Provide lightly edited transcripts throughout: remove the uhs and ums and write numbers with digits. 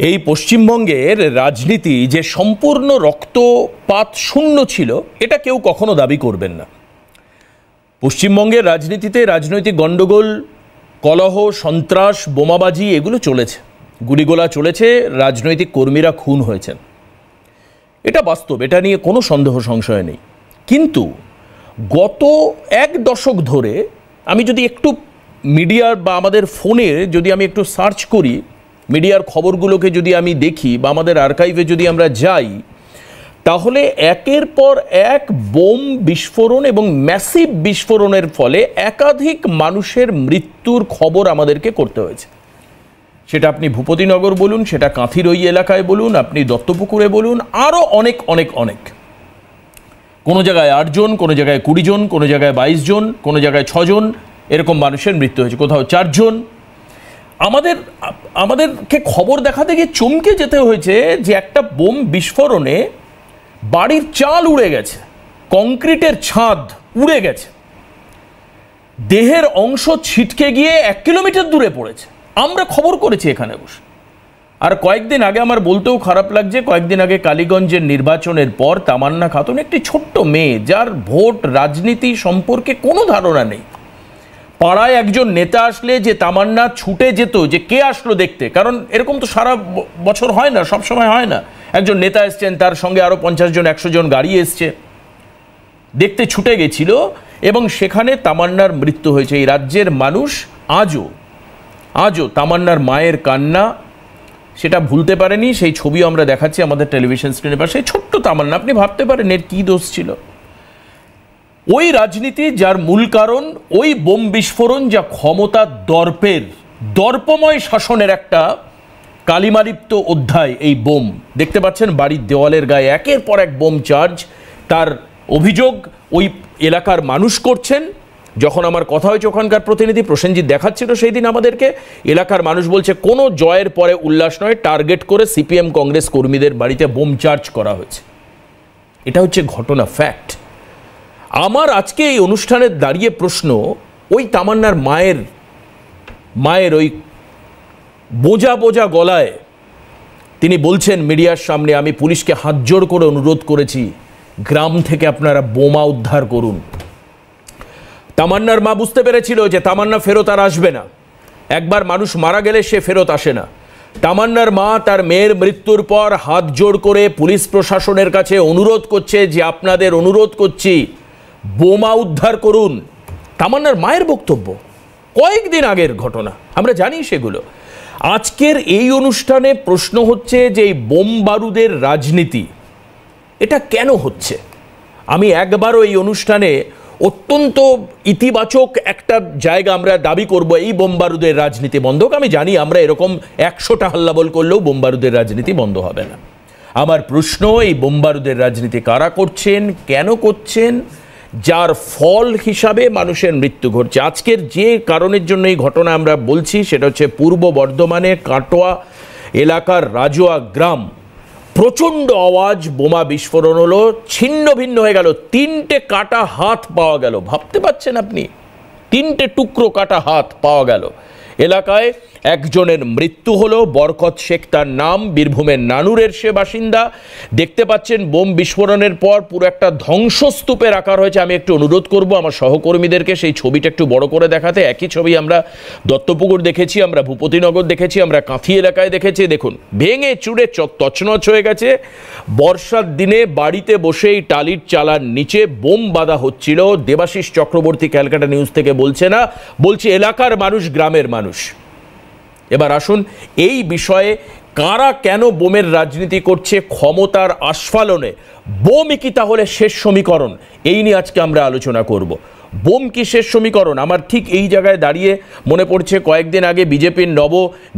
এই পশ্চিমবঙ্গের রাজনীতি যে সম্পূর্ণ রক্তপাত শূন্য ছিল এটা কেউ কখনো দাবি করবেন না। পশ্চিমবঙ্গের রাজনীতিতে রাজনৈতিক গণ্ডগোল, কলহ, সন্ত্রাস, বোমাবাজি এগুলো চলেছে, গুলিগোলা চলেছে, রাজনৈতিক কর্মীরা খুন হয়েছেন, এটা বাস্তব, এটা নিয়ে কোনো সন্দেহ সংশয় নেই। কিন্তু গত এক দশক ধরে আমি যদি একটু মিডিয়ার বা আমাদের ফোনে যদি আমি একটু সার্চ করি, মিডিয়ার খবরগুলোকে যদি আমি দেখি বা আমাদের আর্কাইভে যদি আমরা যাই, তাহলে একের পর এক বোম বিস্ফোরণ এবং ম্যাসিভ বিস্ফোরণের ফলে একাধিক মানুষের মৃত্যুর খবর আমাদেরকে করতে হয়েছে। সেটা আপনি ভূপতিনগর বলুন, সেটা কাঁথিরই এলাকায় বলুন, আপনি দত্তপুকুরে বলুন, আরও অনেক অনেক অনেক, কোনো জায়গায় 8 জন, কোনো জায়গায় 20 জন, কোনো জায়গায় 22 জন, কোনো জায়গায় 6 জন, এরকম মানুষের মৃত্যু হয়েছে, কোথাও 4 জন। আমাদেরকে খবর দেখাতে গিয়ে চমকে যেতে হয়েছে যে একটা বোম বিস্ফোরণে বাড়ির চাল উড়ে গেছে, কংক্রিটের ছাদ উড়ে গেছে, দেহের অংশ ছিটকে গিয়ে 1 কিলোমিটার দূরে পড়েছে। আমরা খবর করেছি এখানে বসে। আর কয়েকদিন আগে আমার বলতেও খারাপ লাগছে, কয়েকদিন আগে কালীগঞ্জের নির্বাচনের পর তামান্না খাতুন, একটি ছোট্ট মেয়ে যার ভোট রাজনীতি সম্পর্কে কোনো ধারণা নেই, পাড়ায় একজন নেতা আসলে যে তামান্না ছুটে যেত যে কে আসলো দেখতে, কারণ এরকম তো সারা বছর হয় না, সব সময় হয় না। একজন নেতা এসছেন, তার সঙ্গে আরও 50 জন 100 জন গাড়ি এসছে, দেখতে ছুটে গেছিল এবং সেখানে তামান্নার মৃত্যু হয়েছে। এই রাজ্যের মানুষ আজও তামান্নার মায়ের কান্না সেটা ভুলতে পারেনি। সেই ছবিও আমরা দেখাচ্ছি আমাদের টেলিভিশন স্ক্রিনে পাশে। ছোট্ট তামান্না, আপনি ভাবতে পারেন এর কী দোষ ছিল? ওই রাজনীতি যার মূল কারণ ওই বোম বিস্ফোরণ, যা ক্ষমতার দর্পময় শাসনের একটা কালিমালিপ্ত অধ্যায়। এই বোম দেখতে পাচ্ছেন বাড়ির দেওয়ালের গায়ে একের পর এক বোম চার্জ। তার অভিযোগ ওই এলাকার মানুষ করছেন। যখন আমার কথা হয়েছে ওখানকার প্রতিনিধি প্রসেনজিৎ দেখাচ্ছিল সেই দিন আমাদেরকে, এলাকার মানুষ বলছে কোনো জয়ের পরে উল্লাস নয়, টার্গেট করে সিপিএম কংগ্রেস কর্মীদের বাড়িতে বোম চার্জ করা হয়েছে। এটা হচ্ছে ঘটনা, ফ্যাক্ট। আমার আজকে এই অনুষ্ঠানে দাঁড়িয়ে প্রশ্ন, ওই তামান্নার মায়ের ওই বোঝা গলায় তিনি বলছেন মিডিয়ার সামনে, আমি পুলিশকে হাত জোড় করে অনুরোধ করেছি গ্রাম থেকে আপনারা বোমা উদ্ধার করুন। তামান্নার মা বুঝতে পেরেছিল যে তামান্না ফেরত আর আসবে না, একবার মানুষ মারা গেলে সে ফেরত আসে না। তামান্নার মা তার মেয়ের মৃত্যুর পর হাত জোড় করে পুলিশ প্রশাসনের কাছে অনুরোধ করছে যে আপনাদের অনুরোধ করছি বোমা উদ্ধার করুন। তামান্নার মায়ের বক্তব্য, কয়েকদিন আগের ঘটনা, আমরা জানি সেগুলো। আজকের এই অনুষ্ঠানে প্রশ্ন হচ্ছে যে এই বোম বারুদের রাজনীতি এটা কেন হচ্ছে? আমি একবারও এই অনুষ্ঠানে অত্যন্ত ইতিবাচক একটা জায়গা আমরা দাবি করব, এই বোম বারুদের রাজনীতি বন্ধ হোক। আমি জানি আমরা এরকম 100টা হাল্লাবল করলেও বোম বারুদের রাজনীতি বন্ধ হবে না। আমার প্রশ্ন, এই বোম বারুদের রাজনীতি কারা করছেন, কেন করছেন, যার ফল হিসাবে মানুষের মৃত্যু ঘটছে? আজকের যে কারণের জন্য এই ঘটনা আমরা বলছি সেটা হচ্ছে পূর্ব বর্ধমানের কাটোয়া এলাকার রাজোয়া গ্রাম। প্রচণ্ড আওয়াজ, বোমা বিস্ফোরণ হলো, ছিন্ন ভিন্ন হয়ে গেল, 3টে কাটা হাত পাওয়া গেল। ভাবতে পারছেন আপনি? 3টে টুকরো কাটা হাত পাওয়া গেল। এলাকায় একজনের মৃত্যু হলো, বরকত শেখ তার নাম, বীরভূমের নানুরের সে বাসিন্দা। দেখতে পাচ্ছেন বোম বিস্ফোরণের পর পুরো একটা ধ্বংসস্তূপের আকার হয়েছে। আমি একটু অনুরোধ করব আমার সহকর্মীদেরকে সেই ছবিটা একটু বড় করে দেখাতে। একই ছবি আমরা দত্তপুকুর দেখেছি, আমরা ভূপতিনগর দেখেছি, আমরা কাঁথি এলাকায় দেখেছি। দেখুন ভেঙে চুড়ে তছনছ হয়ে গেছে। বর্ষার দিনে বাড়িতে বসেই টালির চালার নিচে বোম বাঁধা হচ্ছিল। দেবাশিস চক্রবর্তী ক্যালকাটা নিউজ থেকে বলছে না, বলছে এলাকার মানুষ, গ্রামের মানুষ। এবার আসুন এই বিষয়ে কারা কেন বোমের রাজনীতি করছে, ক্ষমতার আস্ফালনে বোমই কি তাহলে শেষ সমীকরণ, এই নিয়ে আজকে আমরা আলোচনা করব। বোম কি শেষ সমীকরণ? আমার ঠিক এই জায়গায় দাঁড়িয়ে মনে পড়ছে কয়েকদিন আগে বিজেপির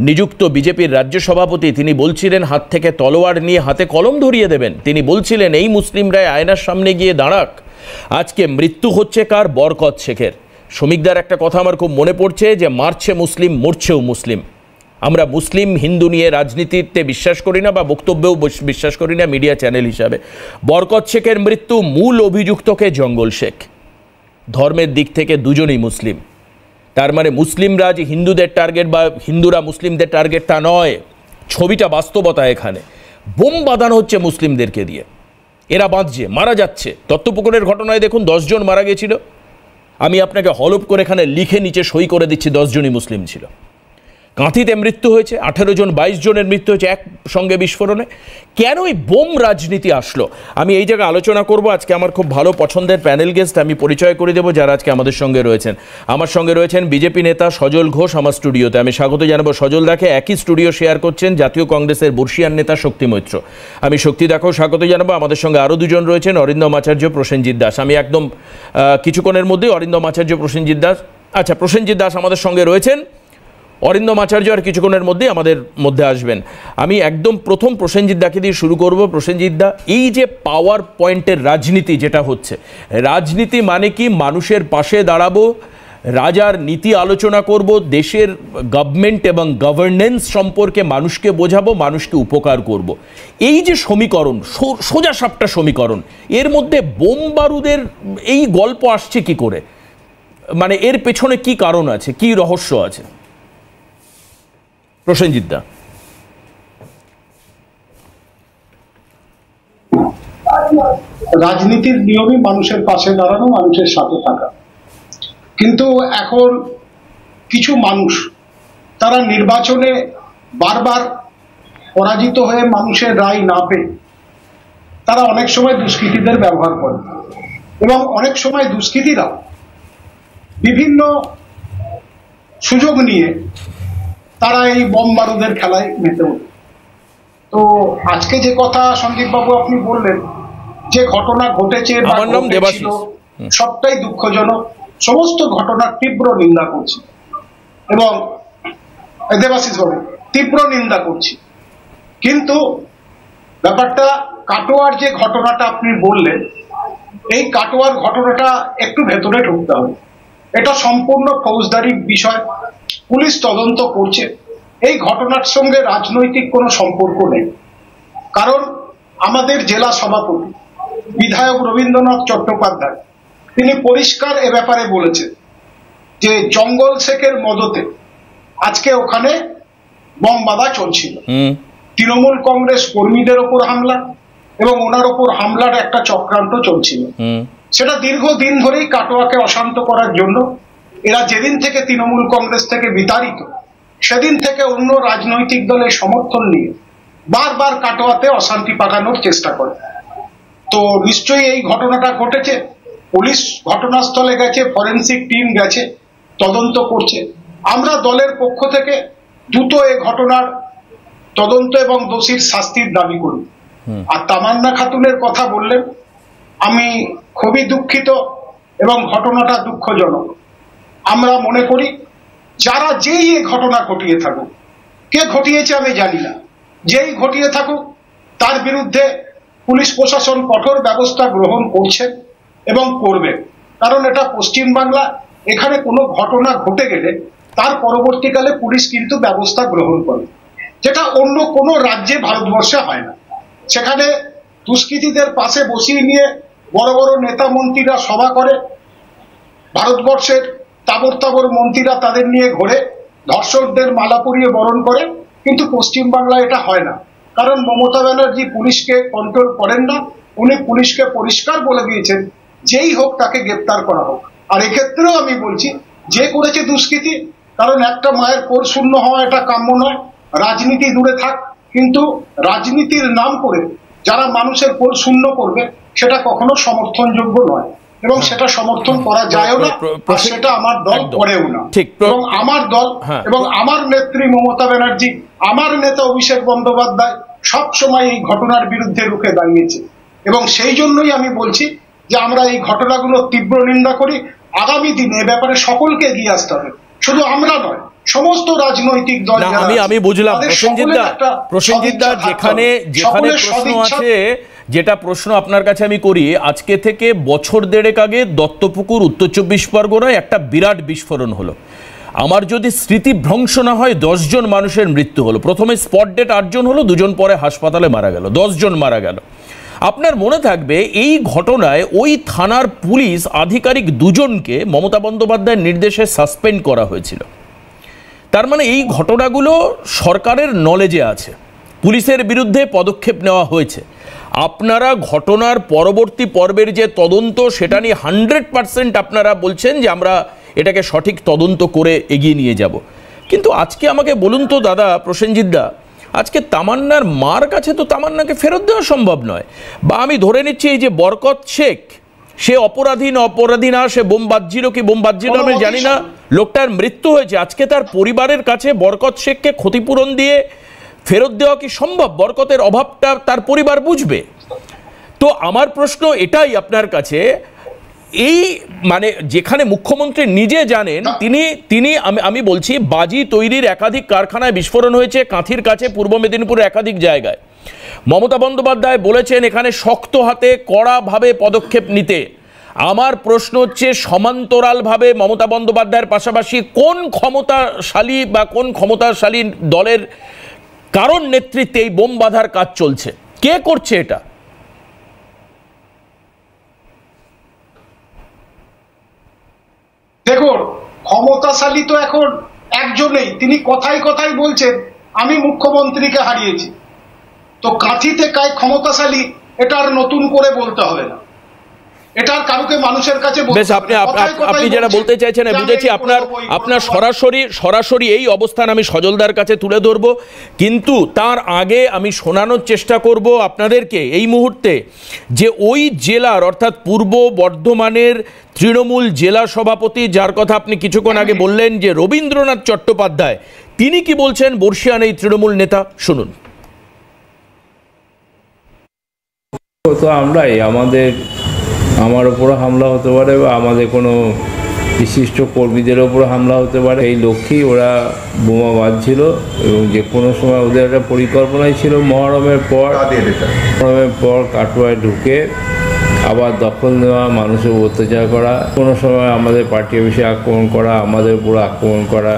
নিযুক্ত বিজেপির রাজ্য সভাপতি, তিনি বলছিলেন হাত থেকে তলোয়ার নিয়ে হাতে কলম ধরিয়ে দেবেন। তিনি বলছিলেন এই মুসলিমরাই আয়নার সামনে গিয়ে দাঁড়াক। আজকে মৃত্যু হচ্ছে কার? বরকত শেখের। শ্রমিকদার একটা কথা আমার খুব মনে পড়ছে যে মারছে মুসলিম, মরছেও মুসলিম। আমরা মুসলিম হিন্দু নিয়ে রাজনীতিতে বিশ্বাস করি না বা বক্তব্যেও বিশ্বাস করি না মিডিয়া চ্যানেল হিসাবে। বরকত শেখের মৃত্যু, মূল অভিযুক্তকে জঙ্গল শেখ। ধর্মের দিক থেকে দুজনেই মুসলিম। তার মানে মুসলিমরা যে হিন্দুদের টার্গেট বা হিন্দুরা মুসলিমদের টার্গেট তা নয়। ছবিটা বাস্তবতা। এখানে বোম বাঁধানো হচ্ছে মুসলিমদেরকে দিয়ে, এরা বাঁধছে, মারা যাচ্ছে। দত্তপুকুরের ঘটনায় দেখুন 10 জন মারা গেছিল, আমি আপনাকে হলপ করে এখানে লিখে নিচে সই করে দিচ্ছি 10 জনই মুসলিম ছিল। কাঁথিতে মৃত্যু হয়েছে 18 জন, 22 জনের মৃত্যু হয়েছে একসঙ্গে বিস্ফোরণে। কেন এই বোম রাজনীতি আসলো আমি এই জায়গায় আলোচনা করব। আজকে আমার খুব ভালো পছন্দের প্যানেল গেস্ট, আমি পরিচয় করে দেবো যারা আজকে আমাদের সঙ্গে রয়েছেন। আমার সঙ্গে রয়েছেন বিজেপি নেতা সজল ঘোষ আমার স্টুডিওতে, আমি স্বাগত জানাবো সজল দাকে। একই স্টুডিও শেয়ার করছেন জাতীয় কংগ্রেসের বর্ষিয়ান নেতা শক্তি মৈত্র, আমি শক্তি দাকেও স্বাগত জানাবো। আমাদের সঙ্গে আরও দুজন রয়েছেন, অরিন্দম আচার্য, প্রসেনজিৎ দাস। আমি একদম কিছুক্ষণের মধ্যেই অরিন্দম আচার্য, প্রসেনজিৎ দাস, আচ্ছা প্রসেনজিৎ দাস আমাদের সঙ্গে রয়েছেন, অরিন্দম আচার্য আর কিছুক্ষণের মধ্যেই আমাদের মধ্যে আসবেন। আমি একদম প্রথম প্রসেনজিৎ দাকে দিয়ে শুরু করব। প্রসেনজিৎ দা, এই যে পাওয়ার পয়েন্টের রাজনীতি যেটা হচ্ছে, রাজনীতি মানে কি মানুষের পাশে দাঁড়াবো, রাজার নীতি আলোচনা করব, দেশের গভর্নমেন্ট এবং গভর্নেন্স সম্পর্কে মানুষকে বোঝাবো, মানুষকে উপকার করব। এই যে সমীকরণ, সোজা সাপটা সমীকরণ, এর মধ্যে বোম বারুদের এই গল্প আসছে কি করে? মানে এর পেছনে কি কারণ আছে, কি রহস্য আছে? প্রসেনজিৎ দা। রাজনীতির নিয়মই মানুষের পাশে দাঁড়ানো, মানুষের সাথে থাকা। কিন্তু এখন কিছু মানুষ তারা নির্বাচনে বারবার পরাজিত হয়ে মানুষের রায় না পেয়ে তারা অনেক সময় দুষ্কৃতীদের ব্যবহার করে, এবং অনেক সময় দুষ্কৃতীরা বিভিন্ন সুযোগ নিয়ে তারা এই বোম বারুদের খেলায় মেতে ওঠে। তো আজকে যে কথা সন্দীপ বাবু আপনি বললেন, যে ঘটনা ঘটেছে বা ঘটেছিল সবটাই দুঃখজনক, সমস্ত ঘটনার তীব্র নিন্দা করছি, এবং দেবাশিস বাবু তীব্র নিন্দা করছি। কিন্তু ব্যাপারটা কাটোয়ার যে ঘটনাটা আপনি বললেন, এই কাটোয়ার ঘটনাটা একটু ভেতরে ঢুকতে হবে। এটা সম্পূর্ণ ফৌজদারি বিষয়, পুলিশ তদন্ত করছে। এই ঘটনার সঙ্গে রাজনৈতিক কোনো সম্পর্ক নেই, কারণ আমাদের জেলা সভাপতি বিধায়ক রবীন্দ্রনাথ চট্টোপাধ্যায় তিনি পরিষ্কার এ ব্যাপারে বলেছেন যে জঙ্গল শেখের মদতে আজকে ওখানে বোম বাঁধা চলছিল। তৃণমূল কংগ্রেস কর্মীদের ওপর হামলা এবং ওনার ওপর হামলার একটা চক্রান্ত চলছিল। সেটা দীর্ঘদিন ধরেই কাটোয়াকে অশান্ত করার জন্য এরা যেদিন থেকে তৃণমূল কংগ্রেস থেকে বিতাড়িত, সেদিন থেকে অন্য রাজনৈতিক দলের সমর্থন নিয়ে বারবার কাটোয়াতে অশান্তি পাকানোর চেষ্টা করে। তো নিশ্চয়ই এই ঘটনাটা ঘটেছে, পুলিশ ঘটনাস্থলে গেছে, ফরেন্সিক টিম গেছে, তদন্ত করছে। আমরা দলের পক্ষ থেকে দ্রুত এই ঘটনার তদন্ত এবং দোষীর শাস্তির দাবি করি। আর তামান্না খাতুনের কথা বললেন, আমি খুবই দুঃখিত এবং ঘটনাটা দুঃখজনক। আমরা মনে করি যারা যেই এই ঘটনা ঘটিয়ে থাকুক, কে ঘটিয়েছে আমি জানি না, যেই ঘটিয়ে থাকুক তার বিরুদ্ধে পুলিশ প্রশাসন কঠোর ব্যবস্থা গ্রহণ করছে এবং করবে। কারণ এটা পশ্চিমবাংলা, এখানে কোনো ঘটনা ঘটে গেলে তার পরবর্তীকালে পুলিশ কিন্তু ব্যবস্থা গ্রহণ করে, যেটা অন্য কোনো রাজ্যে ভারতবর্ষে হয় না। সেখানে দুষ্কৃতীদের পাশে বসিয়ে নিয়ে বড় বড় নেতা মন্ত্রীরা সভা করে, ভারতবর্ষের তাবর তাবর মন্ত্রীরা তাদের নিয়ে ঘোরে, ধর্ষকদের মালা পরিয়ে বরণ করে। কিন্তু পশ্চিমবাংলায় এটা হয় না, কারণ মমতা ব্যানার্জি পুলিশকে কন্ট্রোল করেন না। উনি পুলিশকে পরিষ্কার বলে দিয়েছেন যেই হোক তাকে গ্রেপ্তার করা হোক। আর এক্ষেত্রেও আমি বলছি, যে করেছে দুষ্কৃতি, কারণ একটা মায়ের কোল শূন্য হওয়া এটা কাম্য নয়। রাজনীতি দূরে থাক, কিন্তু রাজনীতির নাম করে যারা মানুষের কোল শূন্য করবে সেটা কখনো সমর্থনযোগ্য নয়, এবং সেটা সমর্থন করা যায়ও না, আর সেটা আমার দল করেও না। এবং আমার দল এবং আমার নেত্রী মমতা ব্যানার্জি, আমার নেতা অভিষেক বন্দ্যোপাধ্যায় সব সময় এই ঘটনার বিরুদ্ধে রুখে দাঁড়িয়েছে, এবং সেই জন্যই আমি বলছি যে আমরা এই ঘটনাগুলো তীব্র নিন্দা করি। আগামী দিনে এ ব্যাপারে সকলকে এগিয়ে আসতে হবে, শুধু আমরা নয়, সমস্ত রাজনৈতিক দল। আমি বুঝলাম প্রসেনজিৎ দা, যেখানে যেখানে প্রশ্ন আছে, যেটা প্রশ্ন আপনার কাছে আমি করি, আজকে থেকে বছর দেড়েক আগে দত্তপুকুর উত্তর 24 পরগনায় একটা বিরাট বিস্ফোরণ হলো। আমার যদি স্মৃতি ভ্রংশ না হয় 10 জন মানুষের মৃত্যু হলো। প্রথমে স্পট ডেট 8 জন হলো, 2 জন পরে হাসপাতালে মারা গেল, 10 জন মারা গেল। আপনার মনে থাকবে এই ঘটনায় ওই থানার পুলিশ আধিকারিক 2 জনকে মমতা বন্দ্যোপাধ্যায়ের নির্দেশে সাসপেন্ড করা হয়েছিল। তার মানে এই ঘটনাগুলো সরকারের নলেজে আছে, পুলিশের বিরুদ্ধে পদক্ষেপ নেওয়া হয়েছে। আপনারা ঘটনার পরবর্তী পর্বের যে তদন্ত সেটা নিয়ে 100% আপনারা বলছেন যে আমরা এটাকে সঠিক তদন্ত করে এগিয়ে নিয়ে যাব। কিন্তু আজকে আমাকে বলুন তো দাদা প্রসেনজিৎ দা, আজকে তামান্নার মার কাছে তো তামান্নাকে ফেরত দেওয়া সম্ভব নয়। বা আমি ধরে নিচ্ছি এই যে বরকত শেখ, সে অপরাধী না, সে বোম বাজছিল কি বোম বাজছিল আমি জানি না, লোকটার মৃত্যু হয়েছে, আজকে তার পরিবারের কাছে বরকত শেখকে ক্ষতিপূরণ দিয়ে ফেরত দেওয়া কি সম্ভব? বরকতের অভাবটা তার পরিবার বুঝবে। তো আমার প্রশ্ন এটাই আপনার কাছে, এই মানে যেখানে মুখ্যমন্ত্রী নিজে জানেন, তিনি আমি বলছি বাজি তৈরির একাধিক কারখানায় বিস্ফোরণ হয়েছে, কাঁথির কাছে, পূর্ব মেদিনীপুরের একাধিক জায়গায়। মমতা বন্দ্যোপাধ্যায় বলেছেন এখানে শক্ত হাতে কড়াভাবে পদক্ষেপ নিতে। আমার প্রশ্ন হচ্ছে সমান্তরালভাবে মমতা বন্দ্যোপাধ্যায়ের পাশাপাশি কোন ক্ষমতাশালী দলের কারণ নেতৃত্বে এই বোম বাঁধার কাজ চলছে? কে করছে এটা? দেখুন, ক্ষমতাশালী তো এখন একজনেই, তিনি কথায় কথায় বলছেন আমি মুখ্যমন্ত্রীকে হারিয়েছি। তো কাঁথিতে কায় ক্ষমতাশালী এটা আর নতুন করে বলতে হবে না, এটার কারুকে মানুষের কাছে বেশ, আপনি যেটা বলতে চাইছেন বুঝেছি। আপনার সরাসরি এই অবস্থান আমি সজলদার কাছে তুলে ধরবো, কিন্তু তার আগে আমি শোনানোর চেষ্টা করব আপনাদেরকে এই মুহূর্তে যে ওই জেলার অর্থাৎ পূর্ব বর্ধমানের তৃণমূল জেলা সভাপতি, যার কথা আপনি কিছুক্ষণ আগে বললেন, যে রবীন্দ্রনাথ চট্টোপাধ্যায়, তিনি কি বলছেন বর্ষিয়ান এই তৃণমূল নেতা, শুনুন। তো আমার উপরও হামলা হতে পারে বা আমাদের কোনো বিশিষ্ট কর্মীদের উপরও হামলা হতে পারে, এই লক্ষ্যেই ওরা বোমা বাঁধছিল। এবং যে কোনো সময় ওদের একটা পরিকল্পনাই ছিল মহরমের পর কাটোয়ায় ঢুকে আবার দখল নেওয়া, মানুষের অত্যাচার করা, কোনো সময় আমাদের পার্টি অফিসে আক্রমণ করা, আমাদের উপর আক্রমণ করা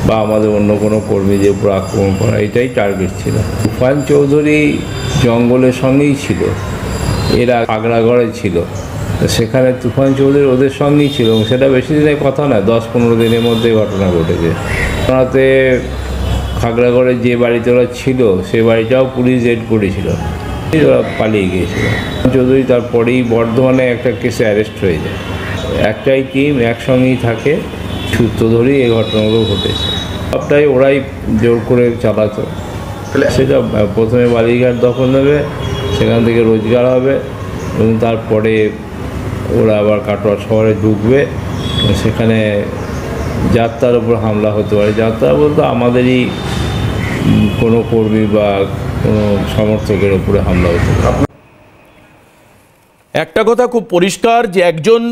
বা আমাদের অন্য কোনো কর্মীদের উপর আক্রমণ করা, এটাই টার্গেট ছিল। তুফান চৌধুরী জঙ্গলের সঙ্গেই ছিল, এরা খাগড়াগড়ে ছিল, সেখানে তুফান চৌধুরী ওদের সঙ্গেই ছিল। এবং সেটা বেশি দিনের কথা না, 10-15 দিনের মধ্যে ঘটনা ঘটেছে। ঘটনাতে খাগড়াগড়ে যে বাড়িতে ওরা ছিল সে বাড়িটাও পুলিশ রেড করেছিল, ওরা পালিয়ে গিয়েছিল। চৌধুরী তারপরেই বর্ধমানে একটা কেসে অ্যারেস্ট হয়ে যায়। একটাই টিম একসঙ্গেই থাকে, সূত্র ধরেই এই ঘটনাগুলো ঘটেছে। সবটাই ওরাই জোর করে চালাতো। সেটা প্রথমে বালিঘাট দখল নেবে, সেখান থেকে রোজগার হবে এবং তারপরে ওরা আবার কাটোয়া শহরে ঢুকবে, সেখানে যাত্রার উপর হামলা হতে পারে। যাত্রা বলতে আমাদেরই কোনো কর্মী বা কোনো সমর্থকের উপরে হামলা হতে পারে। একটা কথা খুব পরিষ্কার যে কোনো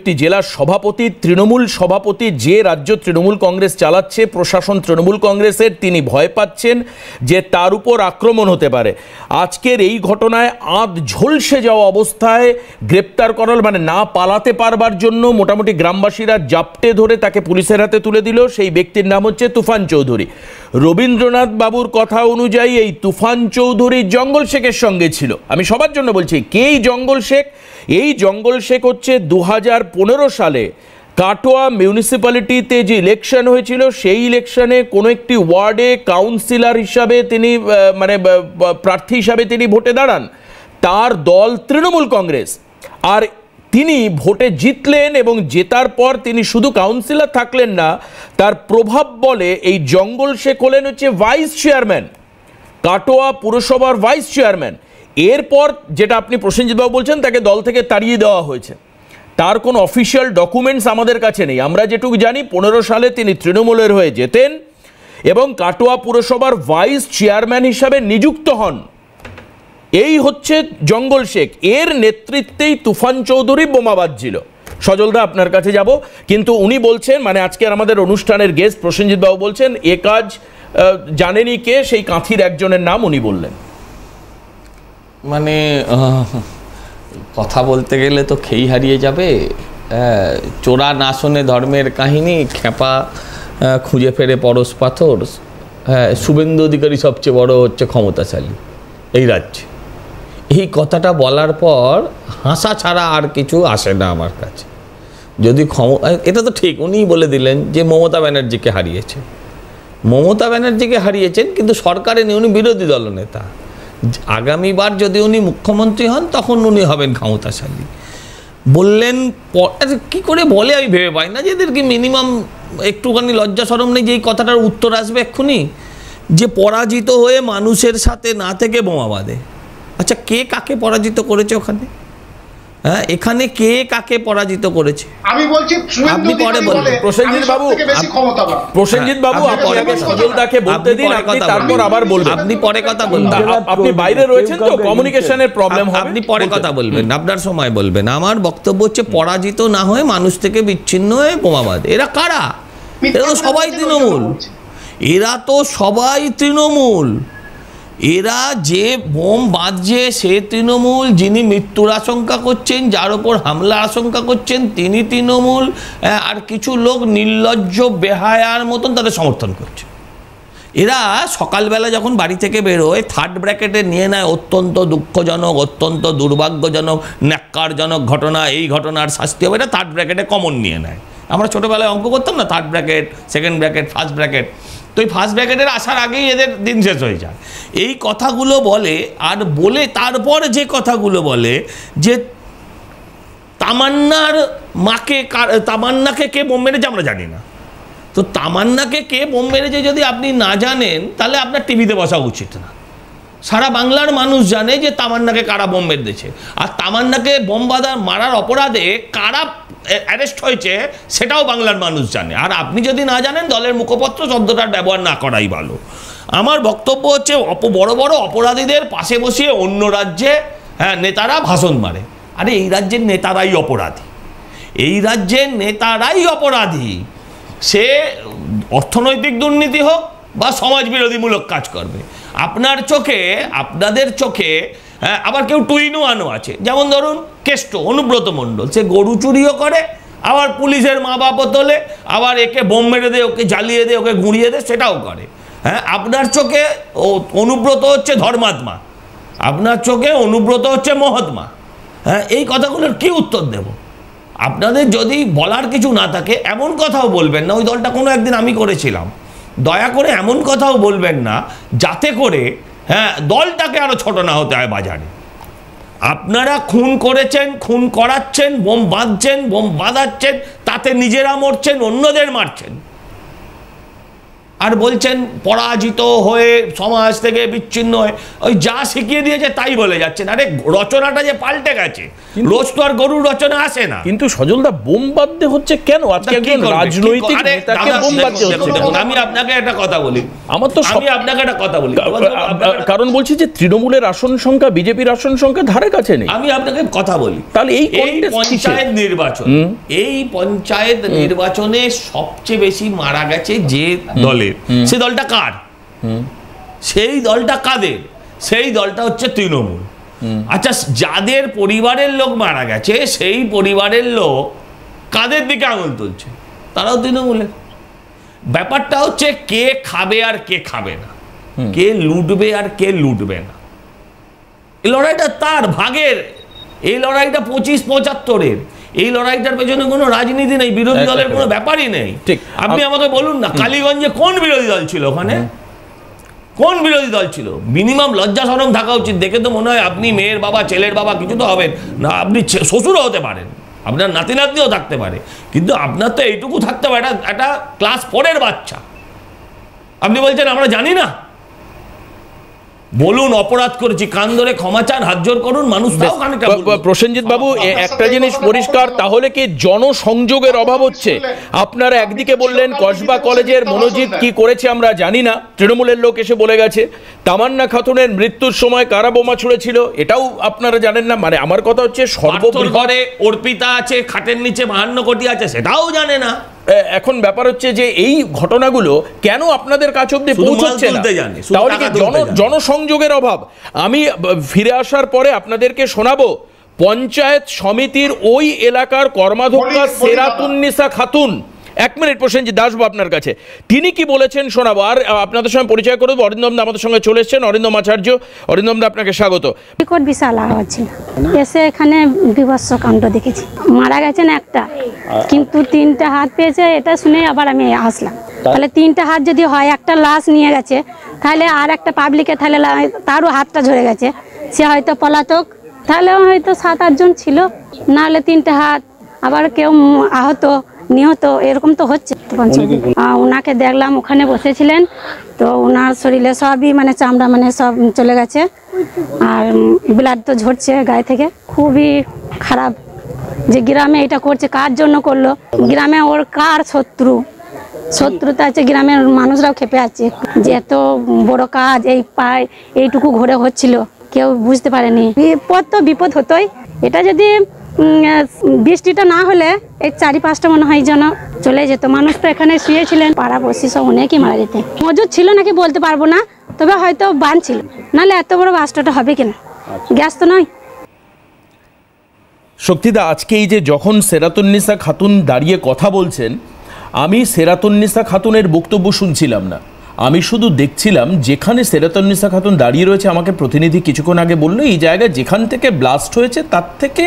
একটি জেলার সভাপতি, তৃণমূল সভাপতি, যে রাজ্য তৃণমূল কংগ্রেস চালাচ্ছে, প্রশাসন তৃণমূল কংগ্রেসের, তিনি ভয় পাচ্ছেন যে তার উপর আক্রমণ হতে পারে। আজকের এই ঘটনায় ঝলসে যাওয়া অবস্থায় গ্রেপ্তার করার মানে না পালাতে পারবার জন্য মোটামুটি গ্রামবাসীরা জাপটে ধরে তাকে পুলিশের হাতে তুলে দিল। সেই ব্যক্তির নাম হচ্ছে তুফান চৌধুরী। রবীন্দ্রনাথ বাবুর কথা অনুযায়ী এই তুফান চৌধুরী জঙ্গল শেখের সঙ্গে ছিল। আমি সবার জন্য বলছি, কে এই জঙ্গল শেখ? এই জঙ্গল শেখ হচ্ছে 2015 সালে কাটোয়া মিউনিসিপ্যালিটিতে যে ইলেকশন হয়েছিল, সেই ইলেকশনে কোনো একটি ওয়ার্ডে কাউন্সিলর হিসাবে তিনি প্রার্থী হিসাবে তিনি ভোটে দাঁড়ান। তার দল তৃণমূল কংগ্রেস, আর তিনি ভোটে জিতলেন এবং জেতার পর তিনি শুধু কাউন্সিলর থাকলেন না, তার প্রভাব বলে এই জঙ্গল শেখ হলেন হচ্ছে ভাইস চেয়ারম্যান, কাটোয়া পুরসভার ভাইস চেয়ারম্যান। এরপর যেটা আপনি প্রসেনজিৎবাবু বলছেন, তাকে দল থেকে তাড়িয়ে দেওয়া হয়েছে। তার কোনো অফিসিয়াল ডকুমেন্টস আমাদের কাছে নেই। আমরা যেটুকু জানি 15 সালে তিনি তৃণমূলের হয়ে জেতেন এবং কাটোয়া পুরসভার ভাইস চেয়ারম্যান হিসাবে নিযুক্ত হন। এই হচ্ছে জঙ্গল শেখ, এর নেতৃত্বেই তুফান চৌধুরী বোমা বাজছিল। সজলদা আপনার কাছে যাব, কিন্তু উনি বলছেন, মানে আজকের আমাদের অনুষ্ঠানের গেস্ট প্রসেনজিৎ বাবু বলছেন এ কাজ জানেনি কে, সেই কাঁথির একজনের নাম উনি বললেন। মানে কথা বলতে গেলে তো খেই হারিয়ে যাবে। চোরা না শোনে ধর্মের কাহিনী, খেপা খুঁজে ফেরে পরশ পাথর। শুভেন্দু অধিকারী সবচেয়ে বড় হচ্ছে ক্ষমতাশালী এই রাজ্যে। এই কথাটা বলার পর হাসা ছাড়া আর কিছু আসে না আমার কাছে। যদি এটা তো ঠিক, উনিই বলে দিলেন যে মমতা ব্যানার্জিকে হারিয়েছে, মমতা ব্যানার্জিকে হারিয়েছেন, কিন্তু সরকারে নেই, উনি বিরোধী দলনেতা। আগামীবার যদি উনি মুখ্যমন্ত্রী হন তখন উনি হবেন ক্ষমতাশালী বললেন। কি করে বলে আমি ভেবে পাই না যে এদেরকে মিনিমাম একটুখানি লজ্জা শরম নেই যে এই কথাটার উত্তর আসবে এক্ষুনি, যে পরাজিত হয়ে মানুষের সাথে না থেকে বোমা বাঁধে। আচ্ছা, কে কাকে পরাজিত করেছে ওখানে? হ্যাঁ, এখানে কে কাকে পরাজিত করেছে? আমি বলছি আপনি পরে বলবেন। প্রসেনজিৎ বাবু, প্রসেনজিৎ বাবু, আপনি সজলদাকে বলতে দিন, আপনি তারপর আবার বলবেন। আপনি পরে কথা বলবেন, আপনি বাইরে রয়েছেন তো, কমিউনিকেশনের প্রবলেম হবে, আপনি পরে কথা বলবেন, আপনার সময় বলবেন। আমার বক্তব্য হচ্ছে পরাজিত না হয়ে মানুষ থেকে বিচ্ছিন্ন হয়ে বোমা বাঁধে। এরা কারা? এরা তো সবাই তৃণমূল, এরা তো সবাই তৃণমূল। এরা যে বোম বাঁধছে সে তৃণমূল, যিনি মৃত্যুর আশঙ্কা করছেন, যার ওপর হামলা আশঙ্কা করছেন তিনি তৃণমূল, আর কিছু লোক নির্লজ্জ বেহায়ার মতন তাদের সমর্থন করছে। এরা সকালবেলা যখন বাড়ি থেকে বেরোয় থার্ড ব্র্যাকেটে নিয়ে নেয় অত্যন্ত দুঃখজনক, অত্যন্ত দুর্ভাগ্যজনক, ন্যাক্কারজনক ঘটনা, এই ঘটনার শাস্তি হবে, এটা থার্ড ব্র্যাকেটে কমন নিয়ে নেয়। আমরা ছোটোবেলায় অঙ্ক করতাম না, third bracket, second bracket, first bracket. তো এই ফার্স্ট ব্র্যাকেটের আসার আগেই এদের দিন শেষ হয়ে যায়। এই কথাগুলো বলে, আর বলে তারপর যে কথাগুলো বলে যে তামান্নার মাকে, তামান্নাকে কে বোম মেরেছে আমরা জানি না। তো তামান্নাকে কে বোম মেরেছে যদি আপনি না জানেন, তাহলে আপনার টিভিতে বসা উচিত না। সারা বাংলার মানুষ জানে যে তামান্নাকে কারা বোম মেরে দিয়েছে, আর তামান্নাকে বোম মারার অপরাধে কারা অ্যারেস্ট হয়েছে সেটাও বাংলার মানুষ জানে। আর আপনি যদি না জানেন, দলের মুখপত্র শব্দটার ব্যবহার না করাই ভালো। আমার বক্তব্য হচ্ছে বড় বড় অপরাধীদের পাশে বসিয়ে অন্য রাজ্যে নেতারা ভাষণ মারে। আরে এই রাজ্যের নেতারাই অপরাধী, এই রাজ্যের নেতারাই অপরাধী। সে অর্থনৈতিক দুর্নীতি হোক বা সমাজ বিরোধীমূলক কাজ করবে। আপনার চোখে, আপনাদের চোখে আবার কেউ টুইনও আনো আছে, যেমন ধরুন কেষ্ট, অনুব্রত মণ্ডল, সে গরু চুরিও করে, আবার পুলিশের মা বাপও তোলে, আবার একে বোম মেরে দে, ওকে জ্বালিয়ে দে, ওকে গুঁড়িয়ে দে, সেটাও করে। হ্যাঁ, আপনার চোখে অনুব্রত হচ্ছে ধর্মাত্মা, আপনার চোখে অনুব্রত হচ্ছে মহাত্মা। হ্যাঁ, এই কথাগুলোর কি উত্তর দেব? আপনাদের যদি বলার কিছু না থাকে এমন কথাও বলবেন না, ওই দলটা কোনো একদিন আমি করেছিলাম, দয়া করে এমন কথাও বলবেন না যাতে করে দলটাকে আরো ছোট না হতে হয় বাজারে। আপনারা খুন করেছেন, খুন করাচ্ছেন, বোম বাঁধছেন, বোম বাঁধাচ্ছেন, তাতে নিজেরা মরছেন, অন্যদের মারছেন, আর বলছেন পরাজিত হয়ে সমাজ থেকে বিচ্ছিন্ন হয়ে ওই যা শিখিয়ে দিয়েছে তাই বলে যাচ্ছেন। আরে রচনাটা যে পাল্টে গেছে, রোজ তো আর গরুর রচনা আসে না। কিন্তু সজলদা, বোম বাঁধতে হচ্ছে কেন? আজকে একজন রাজনৈতিক নেতাকে বোম বাঁধতে হচ্ছে। আমি আপনাকে একটা কথা বলি, আমি আপনাকে একটা কথা বলি, কারণ বলছি যে তৃণমূলের আসন সংখ্যা বিজেপির আসন সংখ্যা ধারে কাছে নেই। আমি আপনাকে কথা বলি, তাহলে এই পঞ্চায়েত নির্বাচন, এই পঞ্চায়েত নির্বাচনে সবচেয়ে বেশি মারা গেছে যে দলে, সেই দলটা কার? সেই দলটা কাদের? সেই দলটা হচ্ছে তৃণমূল। আচ্ছা, যাদের পরিবারের লোক মারা গেছে সেই পরিবারের লোক কাদের দিকে আঙুল তুলছে? তারাও তৃণমূলের। ব্যাপারটা হচ্ছে কে খাবে আর কে খাবে না, কে লুটবে আর কে লুটবে না। এই লড়াইটা তার ভাগের, এই লড়াইটা 25-75-এর। এই লড়াইটার পেছনে কোনো রাজনীতি নেই, বিরোধী দলের কোনো ব্যাপারই নেই। ঠিক, আপনি আমাকে বলুন না, কালীগঞ্জে কোন বিরোধী দল ছিল? ওখানে কোন বিরোধী দল ছিল? মিনিমাম লজ্জা শরম থাকা উচিত। দেখে তো মনে হয় আপনি মেয়ের বাবা, ছেলের বাবা, কিছু তো হবেন না, আপনি শ্বশুরও হতে পারেন, আপনার নাতি নাতনিও থাকতে পারে, কিন্তু আপনার তো এইটুকু থাকতে পারে, একটা ক্লাস 4-এর বাচ্চা। আপনি বলছেন আমরা জানি না? বলুন অপরাধ করেছি, কান ধরে ক্ষমা চান, হাত জোর করুন, মানুষ তাও খানিকটা বলবে। প্রসেনজিৎ বাবু, একটা জিনিস পরিষ্কার, তাহলে কি জনসংযোগের অভাব হচ্ছে? আপনারা একদিকে বললেন কসবা কলেজের মনোজিৎ কি করেছে আমরা জানি না, তৃণমূলের লোক এসে বলে গেছে। তামান্না খাতুনের মৃত্যুর সময় কারা বোমা ছুড়েছিল এটাও আপনারা জানেন না। মানে আমার কথা হচ্ছে সর্ববৃহৎ অর্পিতা আছে, খাটের নিচে 52 কোটি আছে, সেটাও জানে না। এখন ব্যাপার হচ্ছে যে এই ঘটনাগুলো কেন আপনাদের কাছে অব্দি পৌঁছচ্ছে না? তাহলে কি জনসংযোগের অভাব? আমি ফিরে আসার পরে আপনাদেরকে শোনাবো পঞ্চায়েত সমিতির ওই এলাকার কর্মাধ্যক্ষা সেরাতুন্নিসা খাতুন এক মিনিট প্রসেনজিৎ আসবো আপনার কাছে, তিনি কি বলেছেন শোনাবো। আর আপনাদের সঙ্গে পরিচয় করে দেবো, অরিন্দম দা আমাদের সঙ্গে চলে এসেছেন, অরিন্দম আচার্য। অরিন্দম দা আপনাকে স্বাগত। বিকট বিশাল আওয়াজ ছিল, এসে এখানে বিভৎস কাণ্ড দেখেছি। মারা গেছেন একটা, কিন্তু 3টে হাত পেয়েছে, এটা শুনে আবার আমি আসলাম। তাহলে 3টে হাত যদি হয়, একটা লাশ নিয়ে গেছে, তাহলে আর একটা পাবলিকে তাহলে তারও হাতটা ঝরে গেছে, সে হয়তো পলাতক, তাহলে হয়তো 7-8 জন ছিল, নাহলে 3টে হাত, আবার কেউ আহত নিহত এরকম তো হচ্ছে। ওনাকে দেখলাম ওখানে বসেছিলেন, তো ওনার শরীরে সবই মানে চামড়া মানে সব চলে গেছে, আর ব্লাড তো ঝরছে গায়ে থেকে। খুবই খারাপ যে গ্রামে এটা করছে, কার জন্য করলো, গ্রামে ওর কার শত্রুতা আছে, গ্রামের মানুষরাও ক্ষেপে আছে যে এত বড় কাজ এই পায় এইটুকু ঘরে হচ্ছিল, কেউ বুঝতে পারেনি। বিপদ তো বিপদ হতোই, এটা যদি বৃষ্টিটা না হলে এই 4-5টা মনে হয় যেন চলে যেত। মানুষ তো এখানে শুয়েছিলেন, পাড়াপড়শি সব অনেকই মারা যেত। মজুদ ছিল নাকি বলতে পারবো না, তবে হয়তো বান ছিল, নাহলে এত বড় বাসটা হবে কিনা, গ্যাস তো নয়। শক্তিদা, আজকে এই যে যখন সেরাতুন্নিসা খাতুন দাঁড়িয়ে কথা বলছেন, আমি সেরাতুন্নিসা খাতুনের বক্তব্য শুনছিলাম না, আমি শুধু দেখছিলাম যেখানে সেরাতুন্নিসা খাতুন দাঁড়িয়ে রয়েছে। আমাকে প্রতিনিধি কিছুক্ষণ আগে বললো এই জায়গায় যেখান থেকে ব্লাস্ট হয়েছে তার থেকে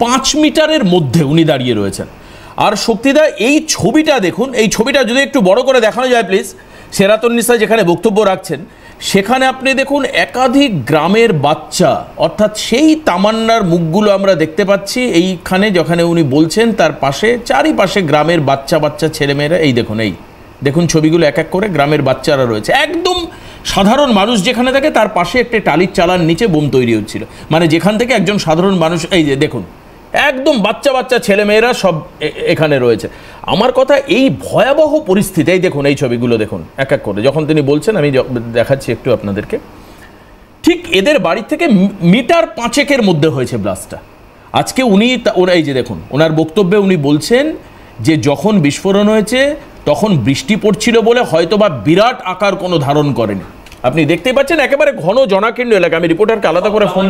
5 মিটারের মধ্যে উনি দাঁড়িয়ে রয়েছেন। আর শক্তিদা, এই ছবিটা দেখুন, এই ছবিটা যদি একটু বড় করে দেখানো যায় প্লিজ। সেরাতুন্নিসা যেখানে বক্তব্য রাখছেন সেখানে আপনি দেখুন একাধিক গ্রামের বাচ্চা, অর্থাৎ সেই তামান্নার মুখগুলো আমরা দেখতে পাচ্ছি এইখানে যেখানে উনি বলছেন, তার পাশে চারিপাশে গ্রামের বাচ্চা ছেলেমেয়েরা। এই দেখুন ছবিগুলো এক এক করে গ্রামের বাচ্চারা রয়েছে, একদম সাধারণ মানুষ যেখানে থাকে তার পাশে একটা টালির চালার নিচে বোম তৈরি হচ্ছিল, মানে যেখান থেকে একজন সাধারণ মানুষ, এই যে দেখুন একদম বাচ্চা ছেলেমেয়েরা সব এখানে রয়েছে। আমার কথা, এই ভয়াবহ পরিস্থিতি, এই দেখুন এই ছবিগুলো দেখুন এক এক করে যখন তিনি বলছেন, আমি দেখাচ্ছি একটু আপনাদেরকে। ঠিক এদের বাড়ি থেকে মিটার 5 মধ্যে হয়েছে ব্লাস্টটা। আজকে এই যে দেখুন ওনার বক্তব্যে উনি বলছেন যে যখন বিস্ফোরণ হয়েছে তখন বৃষ্টি পড়ছিল বলে হয়তোবা বিরাট আকার কোনো ধারণ করেনি। আপনি দেখতে পাচ্ছেন একেবারে ঘন জনাকীর্ণ এলাকা। আমি রিপোর্টারকে আলাদা করে ফোন,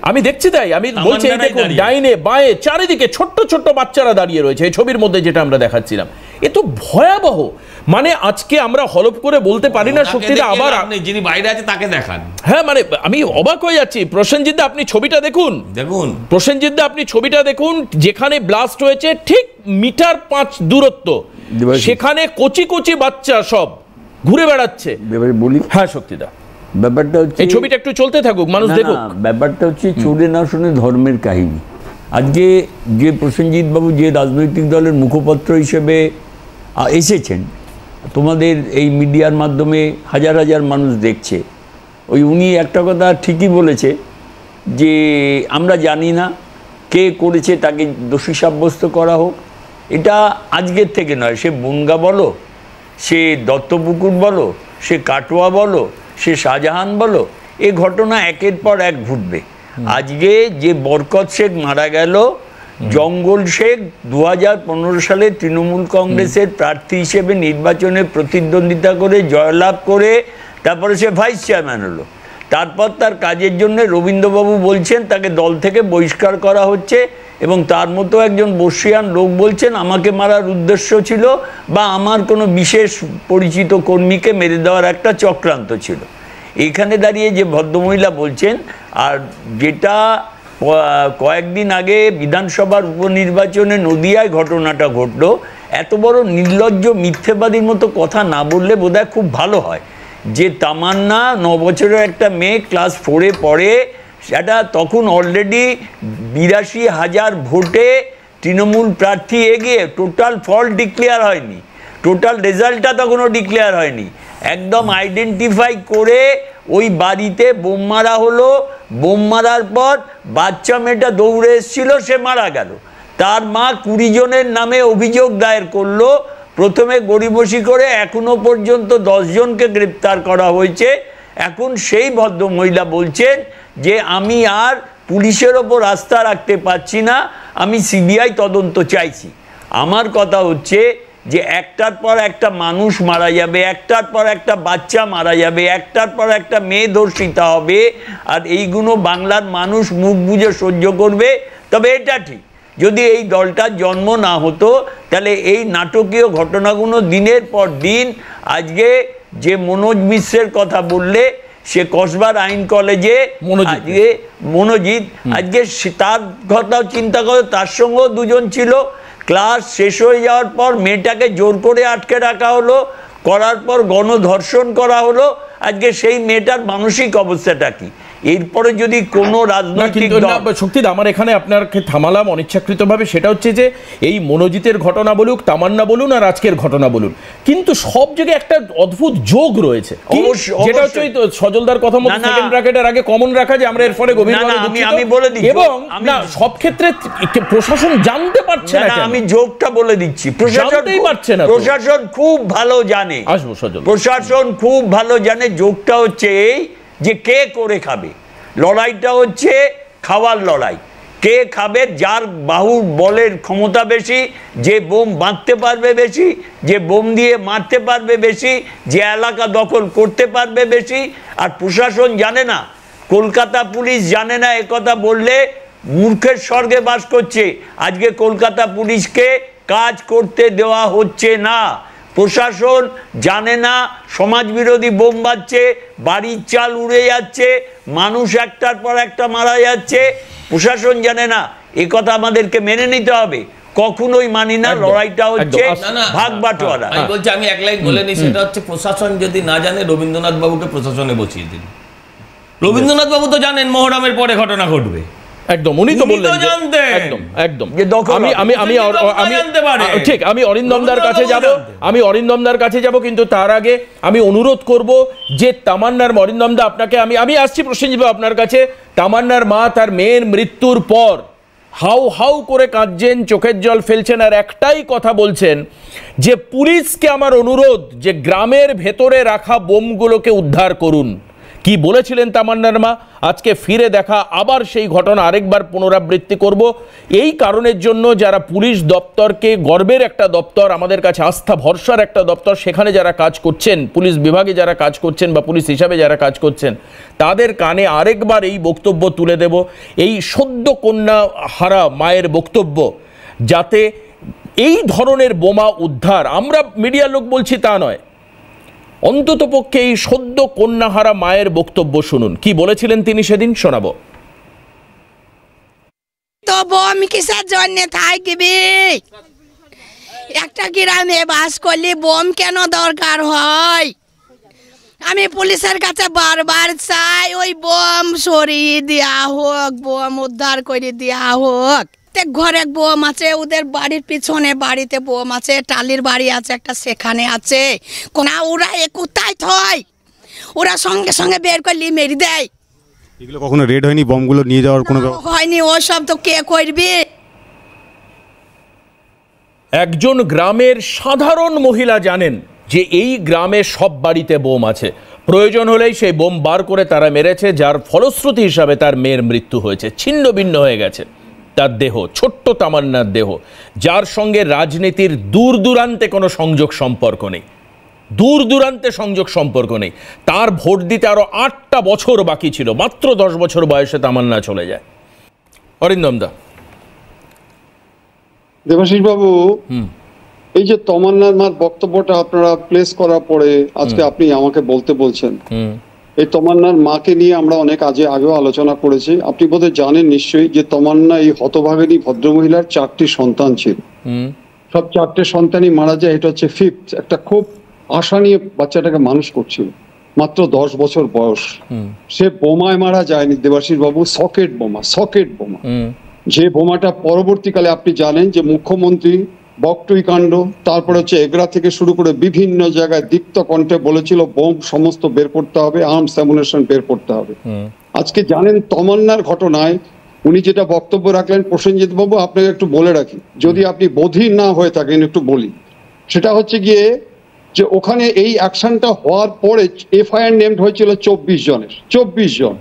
আমি দেখছি তাই আমি বলছি, এই দেখুন ডাইনে বাঁয়ে চারিদিকে ছোট্ট বাচ্চারা দাঁড়িয়ে রয়েছে এই ছবির মধ্যে যেটা আমরা দেখাচ্ছিলাম। এ তো ভয়াবহ, মানে আজকে আমরা হলফ করে বলতে পারি না। শক্তিদা, আবার যিনি বাইরে আছে তাকে দেখান। হ্যাঁ, মানে আমি অবাক হয়ে যাচ্ছি। প্রসেনজিৎ দা, আপনি ছবিটা দেখুন। প্রসেনজিৎ দা, আপনি ছবিটা দেখুন, যেখানে ব্লাস্ট হয়েছে ঠিক মিটার 5 দূরত্ব, সেখানে কচি বাচ্চা সব ঘুরে বেড়াচ্ছে। বলি, হ্যাঁ শক্তিদা, ব্যাপারটা হচ্ছে এই ছবিটা একটু চলতে থাকুক, মানুষ দেখুক। ব্যাপারটা হচ্ছে চোরে না শুনে ধর্মের কাহিনী। আজকে যে প্রসেনজিৎ বাবু যে রাজনৈতিক দলের মুখপত্র হিসেবে এসেছেন, তোমাদের এই মিডিয়ার মাধ্যমে হাজার মানুষ দেখছে, উনি একটা কথা ঠিকই বলেছে যে আমরা জানি না কে করেছে, তাকে দোষী সাব্যস্ত করা হোক। এটা আজকের থেকে নয়, সে বনগা বলো, সে দত্তপুকুর বলো, সে কাটোয়া বলো, সে শাহজাহান বলো, এ ঘটনা একের পর এক ঘটবে। আজকে যে বরকত শেখ মারা গেল, জঙ্গল শেখ 2015 সালে তৃণমূল কংগ্রেসের প্রার্থী হিসেবে নির্বাচনে প্রতিদ্বন্দ্বিতা করে জয়লাভ করে তারপরে সে ভাইস চেয়ারম্যান হলো। তারপর তার কাজের জন্য রবীন্দ্রবাবু বলছেন তাকে দল থেকে বহিষ্কার করা হচ্ছে, এবং তার মতো একজন বর্ষিয়ান লোক বলছেন আমাকে মারার উদ্দেশ্য ছিল বা আমার কোনো বিশেষ পরিচিত কর্মীকে মেরে দেওয়ার একটা চক্রান্ত ছিল। এখানে দাঁড়িয়ে যে ভদ্রমহিলা বলছেন, আর যেটা কয়েকদিন আগে বিধানসভার উপনির্বাচনে নদিয়ায় ঘটনাটা ঘটলো, এত বড় নির্লজ্জ মিথ্যেবাদীর মতো কথা না বললে বোধহয় খুব ভালো হয়। যে তামান্না 9 বছরের একটা মেয়ে ক্লাস 4-এ পড়ে, সেটা তখন অলরেডি 82,000 ভোটে তৃণমূল প্রার্থী এগিয়ে, টোটাল ফল ডিক্লেয়ার হয়নি, টোটাল রেজাল্টটা তখনও ডিক্লেয়ার হয়নি, একদম আইডেন্টিফাই করে ওই বাড়িতে বোম মারা হলো। বোম মারার পর বাচ্চা মেয়েটা দৌড়ে এসেছিল, সে মারা গেল। তার মা 20 জনের নামে অভিযোগ দায়ের করলো, প্রথমে গড়িমসি করে এখনো পর্যন্ত 10 জনকে গ্রেপ্তার করা হয়েছে। এখন সেই ভদ্রমহিলা বলছেন যে আমি আর পুলিশের ওপর আস্থা রাখতে পারছি না, আমি সিবিআই তদন্ত চাইছি। আমার কথা হচ্ছে যে একটার পর একটা মানুষ মারা যাবে, একটার পর একটা বাচ্চা মারা যাবে, একটার পর একটা মেয়ে ধর্ষিতা হবে, আর এইগুলো বাংলার মানুষ মুখ বুজে সহ্য করবে। তবে এটা ঠিক যদি এই দলটার জন্ম না হতো তাহলে এই নাটকীয় ঘটনাগুলো দিনের পর দিন, আজকে যে মনোজ মিশ্রের কথা বললে, সে কসবার আইন কলেজে আজকে মনোজিৎ, আজকে তার কথাও চিন্তা করো, তার সঙ্গেও দুজন ছিল। ক্লাস শেষ হয়ে যাওয়ার পর মেয়েটাকে জোর করে আটকে রাখা হলো, করার পর গণধর্ষণ করা হলো। আজকে সেই মেয়েটার মানসিক অবস্থাটা কি? এরপরে যদি কোনো রাজনৈতিক শক্তিদা, আমার এখানে আপনাকে থামালাম অনিচ্ছাকৃতভাবে, সেটা হচ্ছে যে এই মনোজিতের ঘটনা বলুক, তামান্না বলুন আর আজকের ঘটনা বলুন, কিন্তু সব জায়গায় একটা অদ্ভুত যোগ রয়েছে, যেটা হচ্ছে সজলদার কথা মতো সেকেন্ড ব্র্যাকেটের আগে কমন রাখা, যে আমরা এর ফলে গভীরভাবে আমি বলে দিচ্ছি, এবং না সব ক্ষেত্রে প্রশাসন জানতে পারছে না। আমি যোগটা বলে দিচ্ছি, প্রশাসন খুব ভালো জানে, আসবো সজল, প্রশাসন খুব ভালো জানে। যোগটা হচ্ছে এই যে কে করে খাবে, লড়াইটা হচ্ছে খাওয়ার লড়াই। কে খাবে? যার বাহুর বলের ক্ষমতা বেশি, যে বোম বাঁধতে পারবে বেশি, যে বোম দিয়ে মারতে পারবে বেশি, যে এলাকা দখল করতে পারবে বেশি। আর প্রশাসন জানে না, কলকাতা পুলিশ জানে না, একথা বললে মূর্খের স্বর্গে বাস করছে। আজকে কলকাতা পুলিশকে কাজ করতে দেওয়া হচ্ছে না। প্রশাসন জানে না সমাজ বিরোধী বোম বাজছে, বাড়ির চাল উড়ে যাচ্ছে, মানুষ একটার পর একটা মারা যাচ্ছে, প্রশাসন জানে না। এ কথা আমাদেরকে মেনে নিতে হবে, কখনোই মানি না। লড়াইটা হচ্ছে ভাগ বাটোয়ারা। আমি বলছি, আমি এক লাইন বলে নিই, সেটা হচ্ছে প্রশাসন যদি না জানে রবীন্দ্রনাথ বাবুকে প্রশাসনে বসিয়ে দিন। রবীন্দ্রনাথ বাবু তো জানেন মহরমের পরে ঘটনা ঘটবে, একদম উনি তো বললেন, একদম একদম। ঠিক, আমি অরিন্দমদার কাছে যাব, কিন্তু তার আগে আমি অনুরোধ করব যে তামান্নার, অরিন্দমদা আপনাকে আমি আসছি প্রসেনজিৎ বাবু আপনার কাছে। তামান্নার মা তার মেয়ের মৃত্যুর পর হাউ হাউ করে কাঁদছেন, চোখের জল ফেলছেন, আর একটাই কথা বলছেন যে পুলিশকে আমার অনুরোধ যে গ্রামের ভেতরে রাখা বোমগুলোকে উদ্ধার করুন। কি বলেছিলেন তামান্নার মা? আজকে ফিরে দেখা আবার সেই ঘটনা আরেকবার পুনরাবৃত্তি করব। এই কারণের জন্য যারা পুলিশ দপ্তরকে, গর্বের একটা দপ্তর, আমাদের কাছে আস্থা ভরসার একটা দপ্তর, সেখানে যারা কাজ করছেন, পুলিশ বিভাগে যারা কাজ করছেন বা পুলিশ হিসাবে যারা কাজ করছেন, তাদের কানে আরেকবার এই বক্তব্য তুলে দেব, এই সদ্য কন্যা হারা মায়ের বক্তব্য, যাতে এই ধরনের বোমা উদ্ধার, আমরা মিডিয়ার লোক বলছি তা নয়, অন্তত পক্ষে এই সদ্য কন্যাহারা মায়ের বক্তব্য শুনুন। কি বলেছিলেন তিনি সেদিন, শোনাবো। তো বোম কিসের জন্য থাকবে? একটা গ্রামে বাস করলে বোম কেন দরকার হয়? আমি পুলিশের কাছে বারবার চাই ওই বোম সরিয়ে দেওয়া হোক, বোম উদ্ধার করে দেওয়া হোক। ঘরে বোম আছে, ওদের বাড়ির পিছনে বাড়িতে বোম আছে, টালির বাড়ি আছে একটা, সেখানে আছে। ওরা কোথায় থয়? ওরা সঙ্গে সঙ্গে বের করলে মেরে দেয়। এগুলো কখনো রেড হয়নি? বোমগুলো নিয়ে যাওয়ার কোনো হয়নি। ও সব তো কে করবে? একজন গ্রামের সাধারণ মহিলা জানেন যে এই গ্রামে সব বাড়িতে বোম আছে, প্রয়োজন হলেই সেই বোম বার করে তারা মেরেছে, যার ফলশ্রুতি হিসাবে তার মেয়ের মৃত্যু হয়েছে, ছিন্ন ভিন্ন হয়ে গেছে তার দেহ, ছোট্ট তামান্নার দেহ, যার সঙ্গে রাজনীতির দূর দূরান্তে কোনো সংযোগ সম্পর্ক নেই, দূর দূরান্তে সংযোগ সম্পর্ক নেই। তার ভোট দিতে আরো 8টা বছর বাকি ছিল, মাত্র 10 বছর বয়সে তামান্না চলে যায়। অরিন্দমদা। দেবাশিস বাবু, এই যে তামান্নার মার বক্তব্যটা আপনারা প্লেস করার পরে আজকে আপনি আমাকে বলতে বলছেন, এই তামান্নার মাকে নিয়ে আমরা অনেক আগেও আলোচনা করেছি। আপনি বোধহয় জানেন নিশ্চয়ই যে তামান্না এই হতভাগিনী ভদ্রমহিলার 4টি সন্তান ছিল, সব 4টে সন্তানই মারা যায়। এটা হচ্ছে 5th। একটা খুব আশা নিয়ে বাচ্চাটাকে মানুষ করছিল, মাত্র 10 বছর বয়স। সে বোমায় মারা যায়নি দেবাশিস বাবু, সকেট বোমা। যে বোমাটা পরবর্তীকালে আপনি জানেন যে মুখ্যমন্ত্রী বকটুই কাণ্ড, তারপরে হচ্ছে এগরা থেকে শুরু করে বিভিন্ন জায়গায় দীপ্ত কণ্ঠে বলেছিল বোম সমস্ত বের করতে হবে, আর্মস অ্যামুনিশন বের করতে হবে। আজকে জানেন তামান্নার ঘটনায় উনি যেটা বক্তব্য রাখলেন, প্রসেনজিৎ বাবু আপনাকে একটু বলে রাখি, যদি আপনি বধির না হয়ে থাকেন একটু বলি, সেটা হচ্ছে গিয়ে যে ওখানে এই অ্যাকশনটা হওয়ার পরে এফআইআর নেমড হয়েছিল 24 জনের, 24 জন।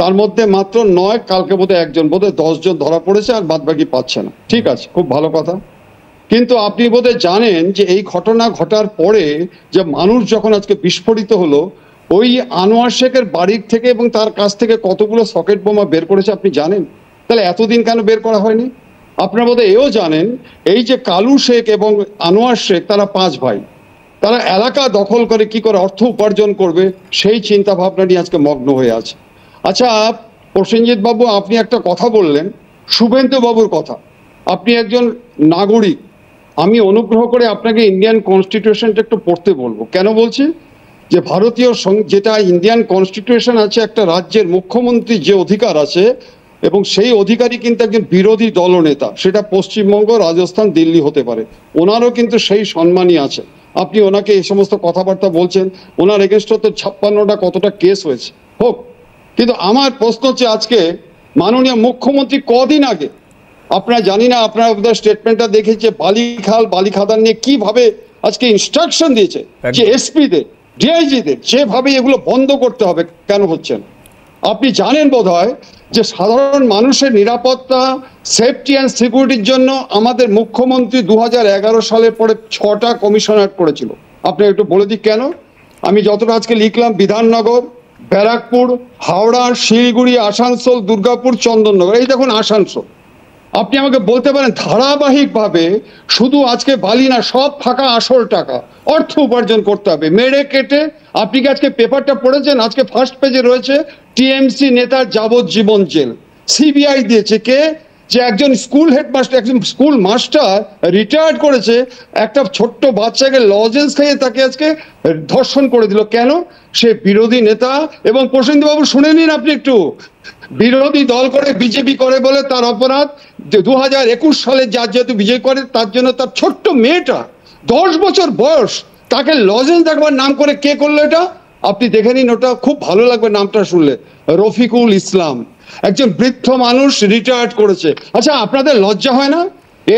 তার মধ্যে মাত্র 9, কালকে বোধহয় 1 জন, বোধহয় 10 জন ধরা পড়েছে, আর বাদ বাকি পাচ্ছে না। ঠিক আছে, খুব ভালো কথা। কিন্তু আপনি বোধহয় জানেন যে এই ঘটনা ঘটার পরে যে মানুষ যখন আজকে বিস্ফোরিত হলো, ওই আনোয়ার শেখের বাড়ির থেকে এবং তার কাছ থেকে কতগুলো সকেট বোমা বের করেছে আপনি জানেন? তাহলে এতদিন কেন বের করা হয়নি? আপনারা বোধহয় এও জানেন এই যে কালু শেখ এবং আনোয়ার শেখ তারা 5 ভাই, তারা এলাকা দখল করে কি করে অর্থ উপার্জন করবে সেই চিন্তা ভাবনা নিয়ে আজকে মগ্ন হয়ে আছে। আচ্ছা প্রসেনজিৎ বাবু, আপনি একটা কথা বললেন শুভেন্দু বাবুর কথা, আপনি একজন নাগরিক, আমি অনুগ্রহ করে আপনাকে ইন্ডিয়ান কনস্টিটিউশনটা একটু পড়তে বলবো। কেন বলছি? যে ভারতীয় যেটা ইন্ডিয়ান কনস্টিটিউশন আছে, একটা রাজ্যের মুখ্যমন্ত্রী যে অধিকার আছে এবং সেই অধিকারী কিন্তু একজন বিরোধী দলনেতা, সেটা পশ্চিমবঙ্গ, রাজস্থান, দিল্লি হতে পারে, ওনারও কিন্তু সেই সম্মানই আছে। আপনি ওনাকে এই সমস্ত কথাবার্তা বলছেন, ওনার এগেনস্টে তো 56টা কতটা কেস হয়েছে হোক, কিন্তু আমার প্রশ্ন হচ্ছে আজকে মাননীয় মুখ্যমন্ত্রী কদিন আগে, আপনারা জানি না আপনারা স্টেটমেন্টটা দেখেছে, বালি খাদান নিয়ে কিভাবে আজকে ইনস্ট্রাকশন দিয়েছে যে এসপিদের, ডিআইজিদের যেভাবে এগুলো বন্ধ করতে হবে, কেন হচ্ছে না? আপনি জানেন বোধহয় যে সাধারণ মানুষের নিরাপত্তা, সেফটি অ্যান্ড সিকিউরিটির জন্য আমাদের মুখ্যমন্ত্রী 2011 সালের পরে 6টা কমিশনার করেছিল। আপনি একটু বলে দিই কেন? আমি যতটা আজকে লিখলাম, বিধাননগর, ব্যারাকপুর, হাওড়া, শিলিগুড়ি, আসানসোল, দুর্গাপুর, চন্দননগর, এই দেখুন আসানসোল। আপনি আমাকে বলতে পারেন ধারাবাহিকভাবে শুধু আজকে বালি না, সব ফাঁকা আসল টাকা অর্থ উপার্জন করতে হবে মেরে কেটে। আপনি কি আজকে পেপারটা পড়েছেন? আজকে ফার্স্ট পেজে রয়েছে টিএমসি নেতার যাবজ্জীবন জেল। সিবিআই দিয়েছে কে? যে একজন স্কুল হেডমাস্টার, একজন স্কুল মাস্টার রিটায়ার্ড করেছে, একটা ছোট্ট বাচ্চাকে লজেন্স খাইয়ে তাকে আজকে ধর্ষণ করে দিল। কেন? সে বিরোধী নেতা। এবং প্রসেনজিৎ বাবু শুনে নিন আপনি একটু, বিরোধী দল করে বিজেপি করে বলে তার অপরাধ। 2021 সালে যার যেহেতু বিজয় করে, তার জন্য তার ছোট্ট মেয়েটা 10 বছর বয়স, তাকে লজেন্স একবার নাম করে কে করলো এটা? আপনি দেখে নিন, ওটা খুব ভালো লাগবে নামটা শুনলে, রফিকুল ইসলাম, একজন বৃদ্ধ মানুষ রিটায়ার্ড করেছে। আচ্ছা আপনাদের লজ্জা হয় না?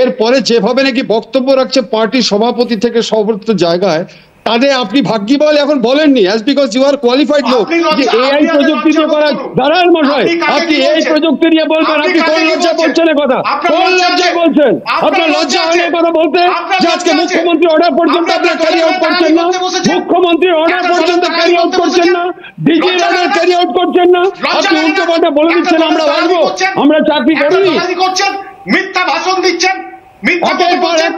এরপরে যেভাবে নাকি বক্তব্য রাখছে পার্টির সভাপতি থেকে সর্বোচ্চ জায়গায়, তাদের আপনি ভাগ্যিবল এখন বলেননি, as because you are qualified লোক, যে এআই প্রযুক্তি দিয়ে করা দাঁড়ান মশাই, আপনি এই প্রযুক্তি নিয়ে বলবেন, আপনি কোন লজ্জা বলছেন কথা? কোন লজ্জা বলছেন? আপনার লজ্জা হয় না কথা বলতে? যে আজকে মুখ্যমন্ত্রী অর্ডার পর্যন্ত আপনার ক্যারি আউট করছেন না, মুখ্যমন্ত্রীর অর্ডার পর্যন্ত ক্যারি আউট করছেন না, ডিজির অর্ডার ক্যারি আউট করছেন না, আপনি উল্টো পাল্টা বলে দিচ্ছেন আমরা বাঁচবো, আমরা চাকরি করিনি, মিথ্যা ভাষণ দিচ্ছেন।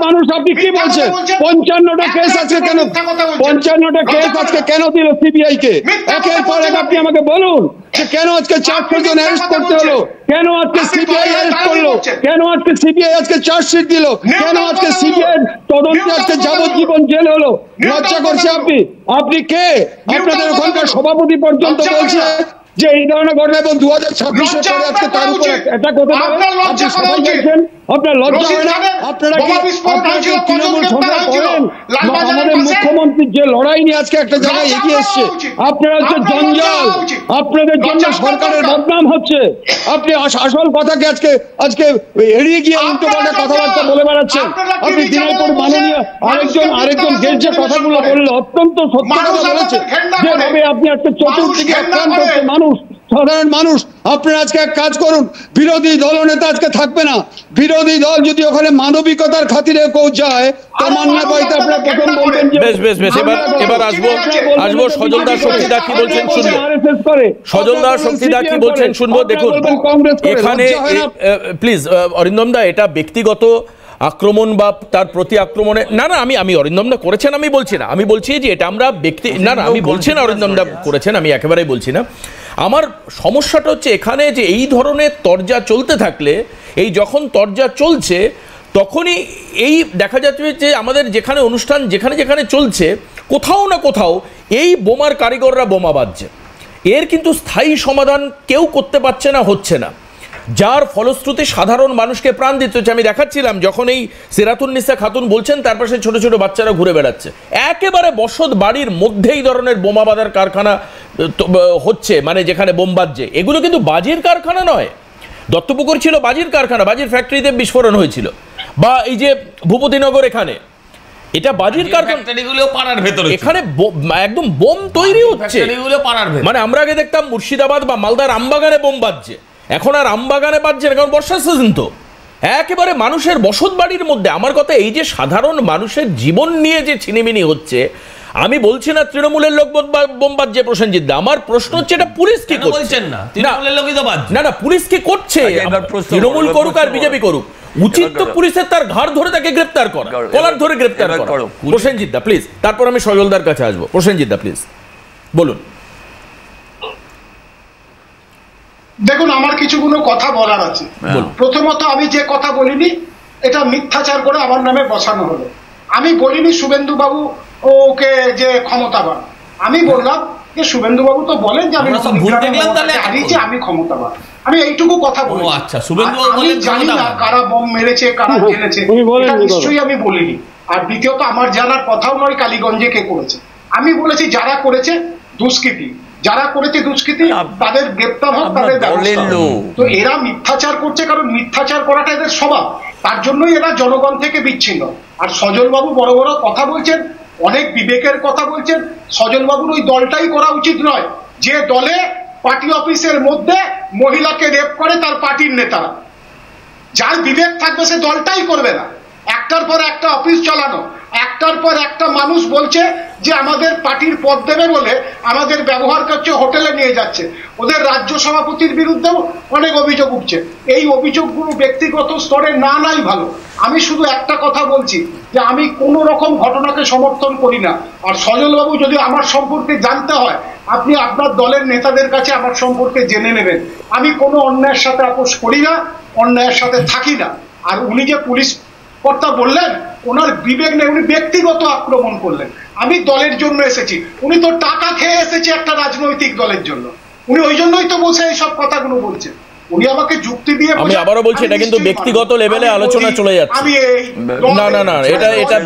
মানুষ আপনি কি বলছেন? 55টা কেস আছে কেন? 55টা কেস আজকে কেন দিল সিবিআই কে? একের পর এক আপনি আমাকে বলুন যে কেন আজকে 400 জন অ্যারেস্ট করতে হলো, কেন আজকে সিবিআই অ্যারেস্ট করলো, কেন আজকে সিবিআই আজকে চার্জশিট দিল, কেন আজকে সিবিআই তদন্তে আজকে যাবজ্জীবন জেল হলো? লজ্জা করছে আপনি? আপনি কে? আপনাদের ওখানকার সভাপতি পর্যন্ত বলছে যে এই ধরনের ঘটনা, এবং 2026 পরে আজকে তার উপর এটা করতে পারে। আপনি সবাই দেখছেন, আপনার লজ্জা হয় না? আপনারা কি তৃণমূল সরকার করেন? আমাদের মুখ্যমন্ত্রীর যে লড়াই নিয়ে আজকে একটা জায়গায় এগিয়ে এসছে, আপনারা হচ্ছে জঞ্জাল, আপনাদের জন্য সরকারের বদনাম হচ্ছে। আপনি আসল কথাকে আজকে এড়িয়ে গিয়ে উল্টো পাল্টা কথাবার্তা বলে বেড়াচ্ছেন। আপনি দিনের পর মাননীয় আরেকজন গেস্ট যে কথাগুলো বললো, অত্যন্ত সত্য কথা বলেছে, যেভাবে আপনি আজকে চতুর্দিকে আক্রান্ত হচ্ছে মানুষ, সাধারণ মানুষ। আপনারা আজকে এক কাজ করুন, বিরোধী দলনেতা আজকে থাকবে না, বিরোধী দল যদি ওখানে মানবিকতার খাতিরে কেউ যায়, তামান্না বাইতে আপনারা প্রথম বলবেন যে বেশ এবার আসবো সজলদা শক্তিদা কি বলছেন শুনবো, সজলদা শক্তিদা কি বলছেন শুনবো। দেখুন এখানে প্লিজ অরিন্দম দা, এটা ব্যক্তিগত আক্রমণ বা তার প্রতি আক্রমণে না, আমি অরিন্দম দা করেছেন আমি বলছি না, আমি বলছি যে এটা আমরা ব্যক্তি না আমি বলছি না অরিন্দম দা করেছেন, আমি একেবারেই বলছি না। আমার সমস্যাটা হচ্ছে এখানে যে এই ধরনের তরজা চলতে থাকলে, এই যখন তরজা চলছে তখনই এই দেখা যাচ্ছে যে আমাদের যেখানে অনুষ্ঠান যেখানে চলছে, কোথাও না কোথাও এই বোমার কারিগররা বোমা বাঁধছে। এর কিন্তু স্থায়ী সমাধান কেউ করতে পারছে না, হচ্ছে না, যার ফলশ্রুতি সাধারণ মানুষকে প্রাণ দিতে হচ্ছে। আমি দেখাচ্ছিলাম যখন এই সিরাতুন্নিসা খাতুন বলছেন, তার পাশে ছোট ছোট বাচ্চারা ঘুরে বেড়াচ্ছে, একেবারে বসত বাড়ির মধ্যে এই ধরনের বোমা বাঁধার কারখানা হচ্ছে, মানে যেখানে বোম বাজছে। এগুলো কিন্তু বাজির কারখানা নয়, দত্তপুকুর ছিল বাজির কারখানা, বাজির ফ্যাক্টরিতে বিস্ফোরণ হয়েছিল, বা এই যে ভূপতিনগর এখানে এটা বাজির কারখানা, এখানে একদম বোম তৈরি হচ্ছে। মানে আমরা আগে দেখতাম মুর্শিদাবাদ বা মালদার আমবাগানে বোম বাজছে, এখন আর আমবাগানে বাজছে না, কারণ বর্ষার সিজন তো একেবারে মানুষের বসত বাড়ির মধ্যে। আমার কথা এই যে সাধারণ মানুষের জীবন নিয়ে যে ছিনিমিনি হচ্ছে, আমি বলছি না তৃণমূলের লোক বোম বাজছে প্রসেনজিৎ দা, আমার প্রশ্ন হচ্ছে এটা পুলিশ কি করছে? বলছেন না তৃণমূলের লোকই তো বাজছে। না পুলিশ কি করছে? তৃণমূল করুক আর বিজেপি করুক, উচিত তো পুলিশের তার ঘাড় ধরে তাকে গ্রেফতার করা, কলার ধরে গ্রেফতার করা। প্রসেনজিৎ দা প্লিজ, তারপর আমি সজলদার কাছে আসবো। প্রসেনজিৎ দা প্লিজ বলুন। দেখুন, আমার কিছুগুলো কথা বলার আছে। প্রথমত, আমি যে কথা বলিনি এটা মিথ্যাচার করে আমার নামে বসানো হলো। আমি বলিনি শুভেন্দু বাবু ওকে যে ক্ষমতাবান, আমি বললাম যে শুভেন্দু বাবু তো বলেন যে আমি হারিয়েছি, আমি ক্ষমতাবান। আমি এইটুকু কথা বলি। আমি জানি না কারা বোম মেরেছে, কারা খেলেছে, নিশ্চয়ই আমি বলিনি। আর দ্বিতীয়ত, আমার জানার কথাও নয় কালীগঞ্জে কে করেছে। আমি বলেছি যারা করেছে দুষ্কৃতী, যারা করেছে দুষ্কৃতী তাদের গ্রেপ্তার হোক, তাদের ব্যবস্থা হোক। তো এরা মিথ্যাচার করছে, কারণ মিথ্যাচার করাটা এদের স্বভাব, তার জন্যই এরা জনগণ থেকে বিচ্ছিন্ন। আর সজল বাবু বড় বড় কথা বলছেন, অনেক বিবেকের কথা বলছেন। সজল বাবুর ওই দলটাই করা উচিত নয় যে দলে পার্টি অফিসের মধ্যে মহিলাকে রেপ করে তার পার্টির নেতারা। যার বিবেক থাকবে সে দলটাই করবে না। একটার পর একটা অফিস চালানো, একটার পর একটা মানুষ বলছে যে আমাদের পার্টির পদ দেবে বলে আমাদের ব্যবহার করছে, হোটেলে নিয়ে যাচ্ছে। ওদের রাজ্য সভাপতির বিরুদ্ধেও অনেক অভিযোগ উঠছে। এই অভিযোগগুলো ব্যক্তিগত স্তরে না নাই ভালো। আমি শুধু একটা কথা বলছি যে আমি কোনো রকম ঘটনাকে সমর্থন করি না। আর সজলবাবু যদি আমার সম্পর্কে জানতে হয়, আপনি আপনার দলের নেতাদের কাছে আমার সম্পর্কে জেনে নেবেন। আমি কোনো অন্যায়ের সাথে আপোষ করি না, অন্যায়ের সাথে থাকি না। আর উনি যে পুলিশ কর্তা বললেন, ওনার বিবেক নেই, উনি ব্যক্তিগত আক্রমণ করলেন। আমি দলের জন্য এসেছি, উনি তো টাকা খেয়ে এসেছে একটা রাজনৈতিক দলের জন্য। উনি ওই জন্যই তো বসে এইসব কথাগুলো বলছেন। উনি আমাকে যুক্তি দিয়ে, আমি আবারও বলছি এটা কিন্তু ব্যক্তিগত লেভেলে আলোচনা চলে যাচ্ছে। না এটা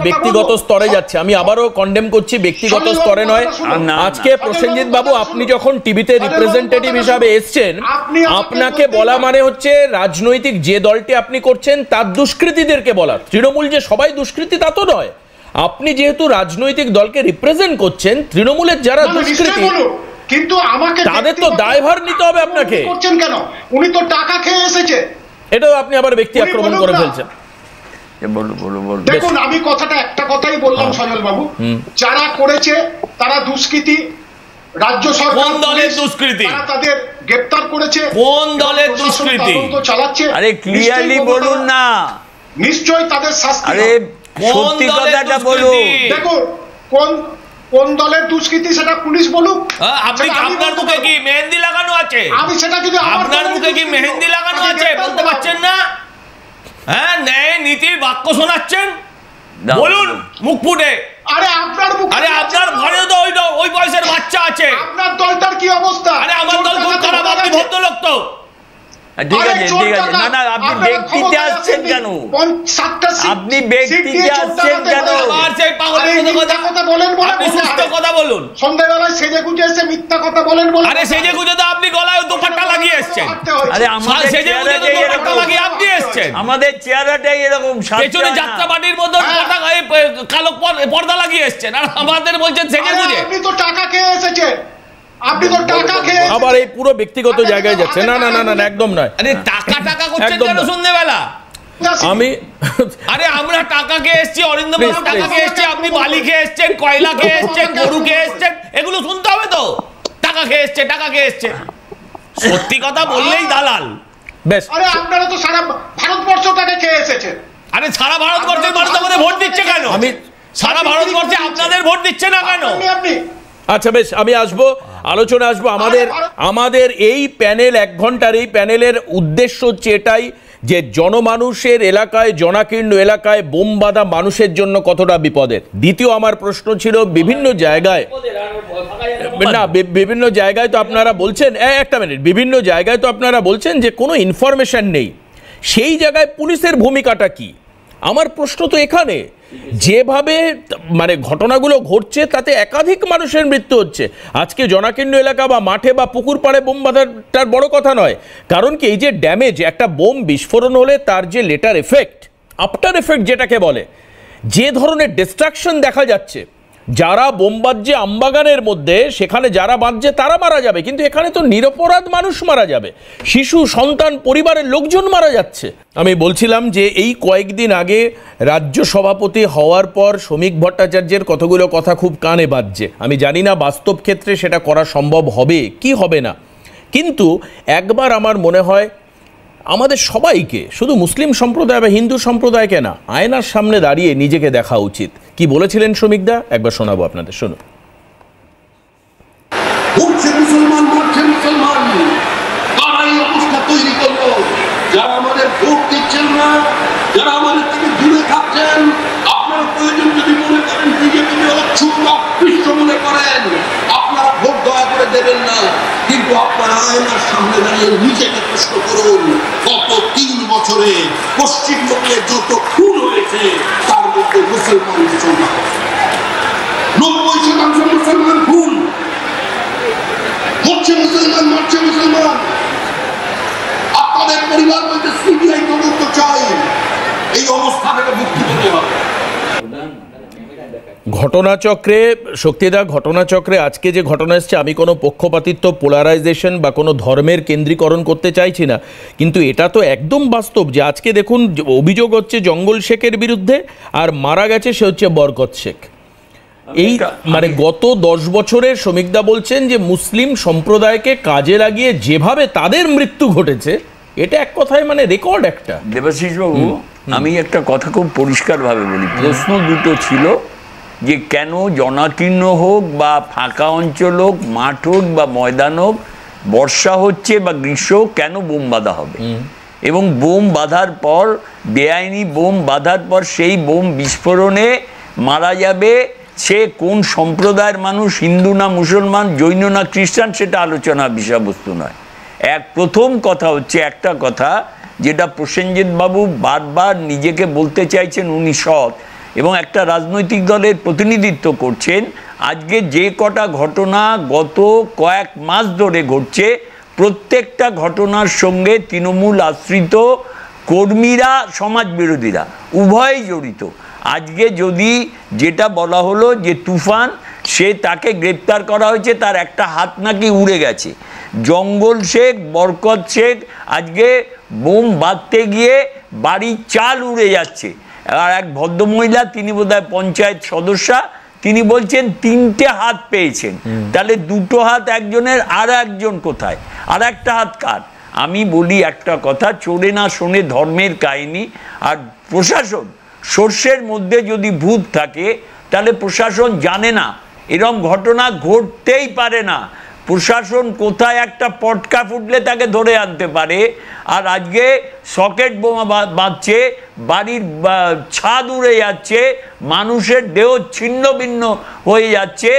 ব্যক্তিগত স্তরে যাচ্ছে। আমি আবারও কন্ডেম করছি, ব্যক্তিগত স্তরে নয়। আজকে প্রসেনজিৎ বাবু আপনি যখন টিভিতে রিপ্রেজেন্টেটিভ হিসাবে এসছেন, আপনাকে বলা মানে হচ্ছে রাজনৈতিক যে দলটি আপনি করছেন তার দুষ্কৃতীদেরকে বলা। তৃণমূল যে সবাই দুষ্কৃতী তা তো নয়। আপনি যেহেতু রাজনৈতিক দলকে রিপ্রেজেন্ট করছেন, তৃণমূলের যারা দুষ্কৃতী কিন্তু আমাকে তাদের তো দায়ভার নিতে হবে আপনাকে। করছেন কেন? উনি তো টাকা খেয়ে এসেছে। এটাও আপনি আবার ব্যক্তি আক্রমণ করে ফেলছেন। দেখুন, আমি কথাটা একটা কথাই বললাম সজল বাবু, যারা করেছে তারা দুষ্কৃতী। রাজ্য সরকার কোন দলের দুষ্কৃতী? তারা তাদের গ্রেফতার করেছে। কোন দলের দুষ্কৃতী? তদন্ত চালাচ্ছে। আরে ক্লিয়ারলি বলুন না। নিশ্চয়ই তাদের শাস্তি। আরে সত্যি কথাটা বলুন। দেখুন, কোন দলের দুষ্কৃতী সেটা পুলিশ বলুক। আপনি আপনার মুখে কি মেহেন্দি লাগানো আছে? আমি সেটা যদি আপনার মুখে কি মেহেন্দি লাগানো আছে বলতে পারছেন না? হ্যাঁ, ন্যায় নীতির বাক্য শোনাচ্ছেন, বলুন মুখ ফুটে। আরে আপনার মুখ, আরে আপনার ঘরেও তো ওই বয়সের বাচ্চা আছে। আপনার দলটার কি অবস্থা? আরে আমার দল খুব খারাপ, আপনি ভদ্রলোক তো। ঠিক আছে না আপনি ব্যক্তিতে আসছেন কেন? আপনি ব্যক্তিতে আসছেন কেন? কথা বলেন, সুস্থ কথা বলুন। সন্ধ্যাবেলায় সেজে গুজে এসে মিথ্যা কথা বলেন। আরে সেজে গুজে তো আপনি গলায় দুপাট্টা লাগিয়ে এসেছেন। আরে আমাদের সেজে গুজে তো দুপাট্টা লাগিয়ে আপনি এসেছেন। আমাদের চেহারাটাই এরকম, পেছনে যাত্রাবাড়ির মতো কালো পর্দা লাগিয়ে এসেছেন, আর আমাদের বলছেন সেজে গুজে। আপনি তো টাকা খেয়ে এসেছেন। আপনি তো টাকা খেয়ে আবার এই পুরো ব্যক্তিগত জায়গায় যাচ্ছে। না একদম নয়। আরে টাকা করছেন কেন সন্ধ্যাবেলা? আরে আমরা টাকা খেয়ে এসেছি, অরিন্দম বাবু টাকা খেয়ে এসেছি, আপনি বালি খেয়ে এসেছেন, কয়লা খেয়ে এসেছেন, গরু খেয়ে এসেছেন, এগুলো শুনতে হবে তো। টাকা খেয়ে এসছে। সত্যি কথা বললেই দালাল। বেশ। আরে আপনারা তো সারা ভারতবর্ষটাকে খেয়ে এসেছেন। আরে সারা ভারতবর্ষের মানুষ আমাদের ভোট দিচ্ছে কেন? সারা ভারতবর্ষে আপনাদের ভোট দিচ্ছে না কেন? আচ্ছা বেশ, আমি আসবো, আলোচনা আসবো। আমাদের এই প্যানেল, 1 ঘন্টার এই প্যানেলের উদ্দেশ্য হচ্ছে এটাই যে জনমানুষের এলাকায়, জনাকীর্ণ এলাকায় বোম বাঁধা মানুষের জন্য কতটা বিপদের। দ্বিতীয় আমার প্রশ্ন ছিল, বিভিন্ন জায়গায় তো আপনারা বলছেন, একটা মিনিট, বিভিন্ন জায়গায় তো আপনারা বলছেন যে কোনো ইনফরমেশন নেই। সেই জায়গায় পুলিশের ভূমিকাটা কি? আমার প্রশ্ন তো এখানে, যেভাবে মানে ঘটনাগুলো ঘটছে তাতে একাধিক মানুষের মৃত্যু হচ্ছে। আজকে জনাকীর্ণ এলাকা বা মাঠে বা পুকুর পাড়ে বোম বাঁধাটার বড় কথা নয়, কারণ কি এই যে ড্যামেজ, একটা বোম বিস্ফোরণ হলে তার যে লেটার এফেক্ট, আফটার এফেক্ট যেটাকে বলে, যে ধরনের ডিস্ট্রাকশন দেখা যাচ্ছে, যারা বোম বাজছে আমবাগানের মধ্যে, সেখানে যারা বাজছে তারা মারা যাবে, কিন্তু এখানে তো নিরপরাধ মানুষ মারা যাবে, শিশু, সন্তান, পরিবারের লোকজন মারা যাচ্ছে। আমি বলছিলাম যে এই কয়েকদিন আগে রাজ্য সভাপতি হওয়ার পর শ্রমিক ভট্টাচার্যের কতগুলো কথা খুব কানে বাজছে। আমি জানি না বাস্তব ক্ষেত্রে সেটা করা সম্ভব হবে কি হবে না, কিন্তু একবার আমার মনে হয় আমাদের সবাইকে, শুধু মুসলিম সম্প্রদায় বা হিন্দু সম্প্রদায়কে না, আয়নার সামনে দাঁড়িয়ে নিজেকে দেখা উচিত। কি বলেছিলেন শ্রমিকদা, একবার শোনাবো আপনাদের, শুনুন। মুসলমান তারাই অবস্থা তৈরি করলো, যারা আমাদের ভোট দিচ্ছেন না, যারা আমাদের থেকে দূরে থাকছেন, আপনারা প্রয়োজন যদি মনে করেন বিজেপিকে অচ্ছুত অকৃষ্ট মনে করেন, আপনারা ভোট দয়া করে দেবেন না, কিন্তু আপনারা আয়নার সামনে দাঁড়িয়ে নিজেকে প্রশ্ন করুন, গত 3 বছরে পশ্চিমবঙ্গে যত খুন হয়েছে তার মধ্যে মুসলমানদের সংখ্যা 90% মুসলমান খুন হচ্ছে, মুসলমান মারছে মুসলমান। আপনাদের পরিবার বলতে সিবিআই তদন্ত চাই, এই অবস্থা থেকে মুক্তি পেতে হবে। ঘটনাচক্রে, শক্তিদা, ঘটনাচক্রে আজকে যে ঘটনা এসছে, আমি কোনো পক্ষপাতিত্ব, পোলারাইজেশন বা কোনো ধর্মের কেন্দ্রীকরণ করতে চাইছি না, কিন্তু এটা তো একদম বাস্তব যে আজকে দেখুন অভিযোগ হচ্ছে জঙ্গল শেখের বিরুদ্ধে, আর মারা গেছে সে হচ্ছে বরকত শেখ। এই মানে গত 10 বছরের শ্রমিকদা বলছেন যে মুসলিম সম্প্রদায়কে কাজে লাগিয়ে যেভাবে তাদের মৃত্যু ঘটেছে, এটা এক কথায় মানে রেকর্ড একটা। দেবাশিস বাবু, আমি একটা কথা খুব পরিষ্কারভাবে বলি, প্রশ্ন দুটো ছিল যে কেন জনাকীর্ণ হোক বা ফাঁকা অঞ্চল হোক, মাঠ হোক বা ময়দান হোক, বর্ষা হচ্ছে বা গ্রীষ্ম হোক, কেন বোম বাঁধা হবে, এবং বোম বাঁধার পর, বেআইনি বোম বাঁধার পর সেই বোম বিস্ফোরণে মারা যাবে সে কোন সম্প্রদায়ের মানুষ, হিন্দু না মুসলমান, জৈন না খ্রিস্টান, সেটা আলোচনার বিষয়বস্তু নয়। প্রথম কথা হচ্ছে একটা কথা যেটা প্রসেনজিৎ বাবু বারবার নিজেকে বলতে চাইছেন, উনি সৎ এবং একটা রাজনৈতিক দলের প্রতিনিধিত্ব করছেন। আজকে যে কটা ঘটনা গত কয়েক মাস ধরে ঘটছে, প্রত্যেকটা ঘটনার সঙ্গে তৃণমূল আশ্রিত কর্মীরা, সমাজ বিরোধীরা উভয়ই জড়িত। আজকে যদি যেটা বলা হলো যে তুফান, সে তাকে গ্রেপ্তার করা হয়েছে, তার একটা হাত নাকি উড়ে গেছে। জঙ্গল শেখ, বরকত শেখ আজকে বোম বাঁধতে গিয়ে বাড়ির চাল উড়ে যাচ্ছে। আর এক ভদ্রমহিলা, তিনি বোধহয় পঞ্চায়েত সদস্যা, তিনি বলছেন 3টে হাত পেয়েছেন। তাহলে 2টো হাত একজনের, আর একজন কোথায়, আর একটা হাত কার? আমি বলি একটা কথা, চোরে না শোনে ধর্মের কাহিনী। আর প্রশাসন, সর্ষের মধ্যে যদি ভূত থাকে তাহলে প্রশাসন জানে না, এরকম ঘটনা ঘটতেই পারে না। প্রশাসন কোথায় একটা পটকা ফুটলে তাকে ধরে আনতে পারে, আর আজকে সকেট বোমা বাজছে, বাড়ির ছাদ উড়ে যাচ্ছে, মানুষের দেহ ছিন্ন ভিন্ন হয়ে যাচ্ছে,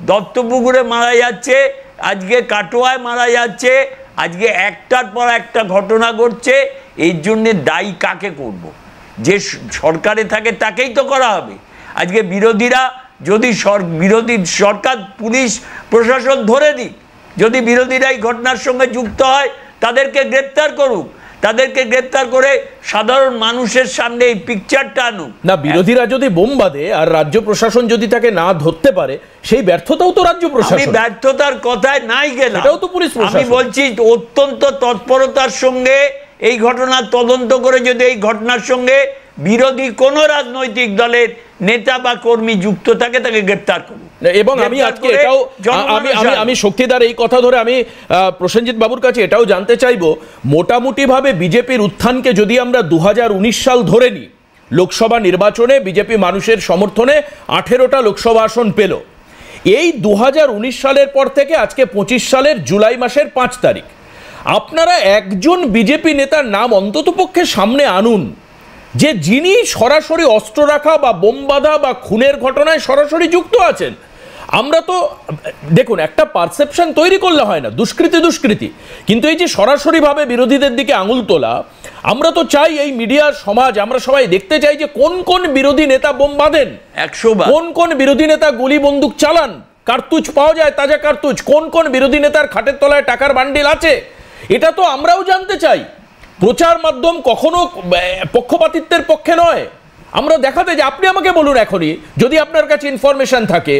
দত্তপুকুরে মারা যাচ্ছে, আজকে কাটোয়ায় মারা যাচ্ছে, আজকে একটার পর একটা ঘটনা ঘটছে। এর জন্যে দায়ী কাকে করব? যে সরকারে থাকে তাকেই তো করা হবে। আজকে বিরোধীরা যদি বিরোধী সরকার, পুলিশ প্রশাসন ধরে দিক, যদি বিরোধীরা এই ঘটনার সঙ্গে যুক্ত হয় তাদেরকে গ্রেপ্তার করুক, তাদেরকে গ্রেপ্তার করে সাধারণ মানুষের সামনে এই পিকচারটা আনুক। না, বিরোধীরা যদি বোম বাঁধে আর রাজ্য প্রশাসন যদি তাকে না ধরতে পারে, সেই ব্যর্থতাও তো রাজ্য প্রশাসন। আমি ব্যর্থতার কথায় নাই গেলাম, এটাও তো পুলিশ প্রশাসন। আমি বলছি অত্যন্ত তৎপরতার সঙ্গে এই ঘটনার তদন্ত করে যদি এই ঘটনার সঙ্গে বিরোধী কোনো রাজনৈতিক দলের নেতা বা কর্মী যুক্ত থাকে, তাকে গ্রেপ্তার করুন। এবং আমি আজকে এটাও, আমি শক্তিদার এই কথা ধরে আমি প্রসেনজিৎ বাবুর কাছে এটাও জানতে চাইবো, মোটামুটিভাবে বিজেপির উত্থানকে যদি আমরা 2019 সাল ধরে নিই, লোকসভা নির্বাচনে বিজেপি মানুষের সমর্থনে 18টা লোকসভা আসন পেল। এই 2019 সালের পর থেকে আজকে 25 সালের জুলাই মাসের 5 তারিখ, আপনারা একজন বিজেপি নেতার নাম অন্ততপক্ষে সামনে আনুন যে যিনি সরাসরি অস্ত্র রাখা বা বোম বাঁধা বা খুনের ঘটনায় সরাসরি যুক্ত আছেন। আমরা তো দেখুন, একটা পারসেপশন তৈরি করলে হয় না, দুষ্কৃতি, কিন্তু এই যে সরাসরিভাবে বিরোধীদের দিকে আঙুল তোলা, আমরা তো চাই এই মিডিয়ার সমাজ, আমরা সবাই দেখতে চাই যে কোন কোন বিরোধী নেতা বোম বাঁধেন, কোন কোন বিরোধী নেতা গুলি বন্দুক চালান, কার্তুজ পাওয়া যায়, তাজা কার্তুজ, কোন কোন বিরোধী নেতার খাটের তলায় টাকার বান্ডিল আছে, এটা তো আমরাও জানতে চাই। প্রচার মাধ্যম কখনো পক্ষপাতিত্বের পক্ষে নয়। আমরা দেখাতে যে আপনি আমাকে বলুন এখনই, যদি আপনার কাছে ইনফরমেশন থাকে,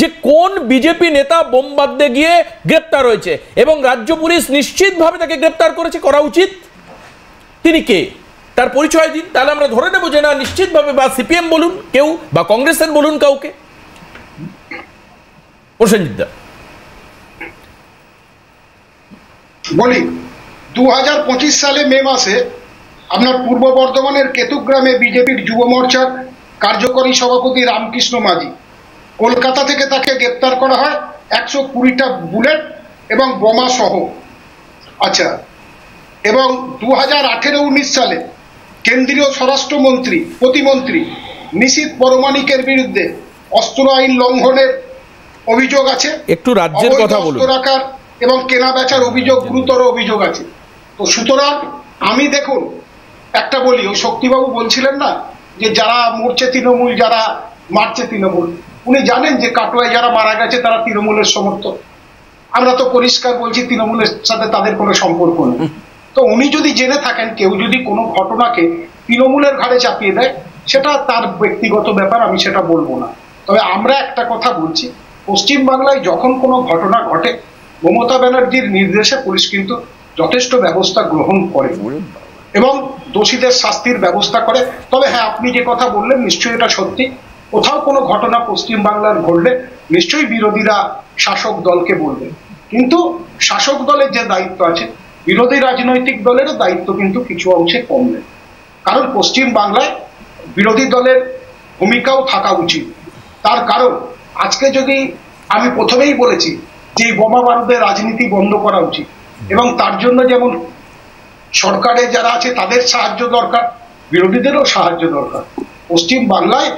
যে কোন বিজেপি নেতা বোমবাদ্যে গিয়ে গ্রেপ্তার হয়েছে এবং রাজ্য পুলিশ নিশ্চিতভাবে তাকে গ্রেপ্তার করেছে, করা উচিত। তিনি কে, তার পরিচয় দিন, তাহলে আমরা ধরে নেব যে না নিশ্চিতভাবে, বা সিপিএম বলুন কেউ, বা কংগ্রেসের বলুন কাউকে। প্রসেনজিৎ দা বলি, 2025 সালে মে মাসে আপনার পূর্ব বর্ধমানের কেতুগ্রামে বিজেপির যুব মোর্চার কার্যকরী সভাপতি রামকৃষ্ণ মাঝি, কলকাতা থেকে তাকে গ্রেপ্তার করা হয় 120টা বুলেট এবং বোমা সহ। আচ্ছা, এবং 2018-19 সালে কেন্দ্রীয় স্বরাষ্ট্রমন্ত্রী প্রতিমন্ত্রী নিশীথ পরমাণিকের বিরুদ্ধে অস্ত্র আইন লঙ্ঘনের অভিযোগ আছে, একটু রাজ্যের কথা বলুন, অস্ত্র রাখার এবং কেনা বেচার অভিযোগ, গুরুতর অভিযোগ আছে। তো সুতরাং আমি দেখুন একটা বলি, ওই শক্তিবাবু বলছিলেন না যে যারা মরছে তৃণমূল, যারা মারছে তৃণমূল, উনি জানেন যে কাটোয়ায় যারা মারা গেছে তারা তৃণমূলের সমর্থক। আমরা তো পরিষ্কার বলছি তৃণমূলের সাথে তাদের কোনো সম্পর্ক নেই। তো উনি যদি জেনে থাকেন, কেউ যদি কোনো ঘটনাকে তৃণমূলের ঘাড়ে চাপিয়ে দেয়, সেটা তার ব্যক্তিগত ব্যাপার, আমি সেটা বলবো না। তবে আমরা একটা কথা বলছি, পশ্চিমবাংলায় যখন কোনো ঘটনা ঘটে, মমতা ব্যানার্জির নির্দেশে পুলিশ কিন্তু যথেষ্ট ব্যবস্থা গ্রহণ করে এবং দোষীদের শাস্তির ব্যবস্থা করে। তবে হ্যাঁ, আপনি যে কথা বললেন নিশ্চয়ই এটা সত্যি, কোথাও কোনো ঘটনা পশ্চিমবাংলার ঘটলে নিশ্চয়ই বিরোধীরা শাসক দলকে বলবে, কিন্তু শাসক দলের যে দায়িত্ব আছে, বিরোধী রাজনৈতিক দলেরও দায়িত্ব কিন্তু কিছু অংশে কম নেই। কারণ পশ্চিমবাংলায় বিরোধী দলের ভূমিকাও থাকা উচিত। তার কারণ আজকে যদি, আমি প্রথমেই বলেছি যে বোমা বারুদের রাজনীতি বন্ধ করা উচিত, এবং তার জন্য যেমন সরকারে যারা আছে তাদের সাহায্য দরকার, বিরোধীদেরও সাহায্য দরকার। পশ্চিম বাংলায়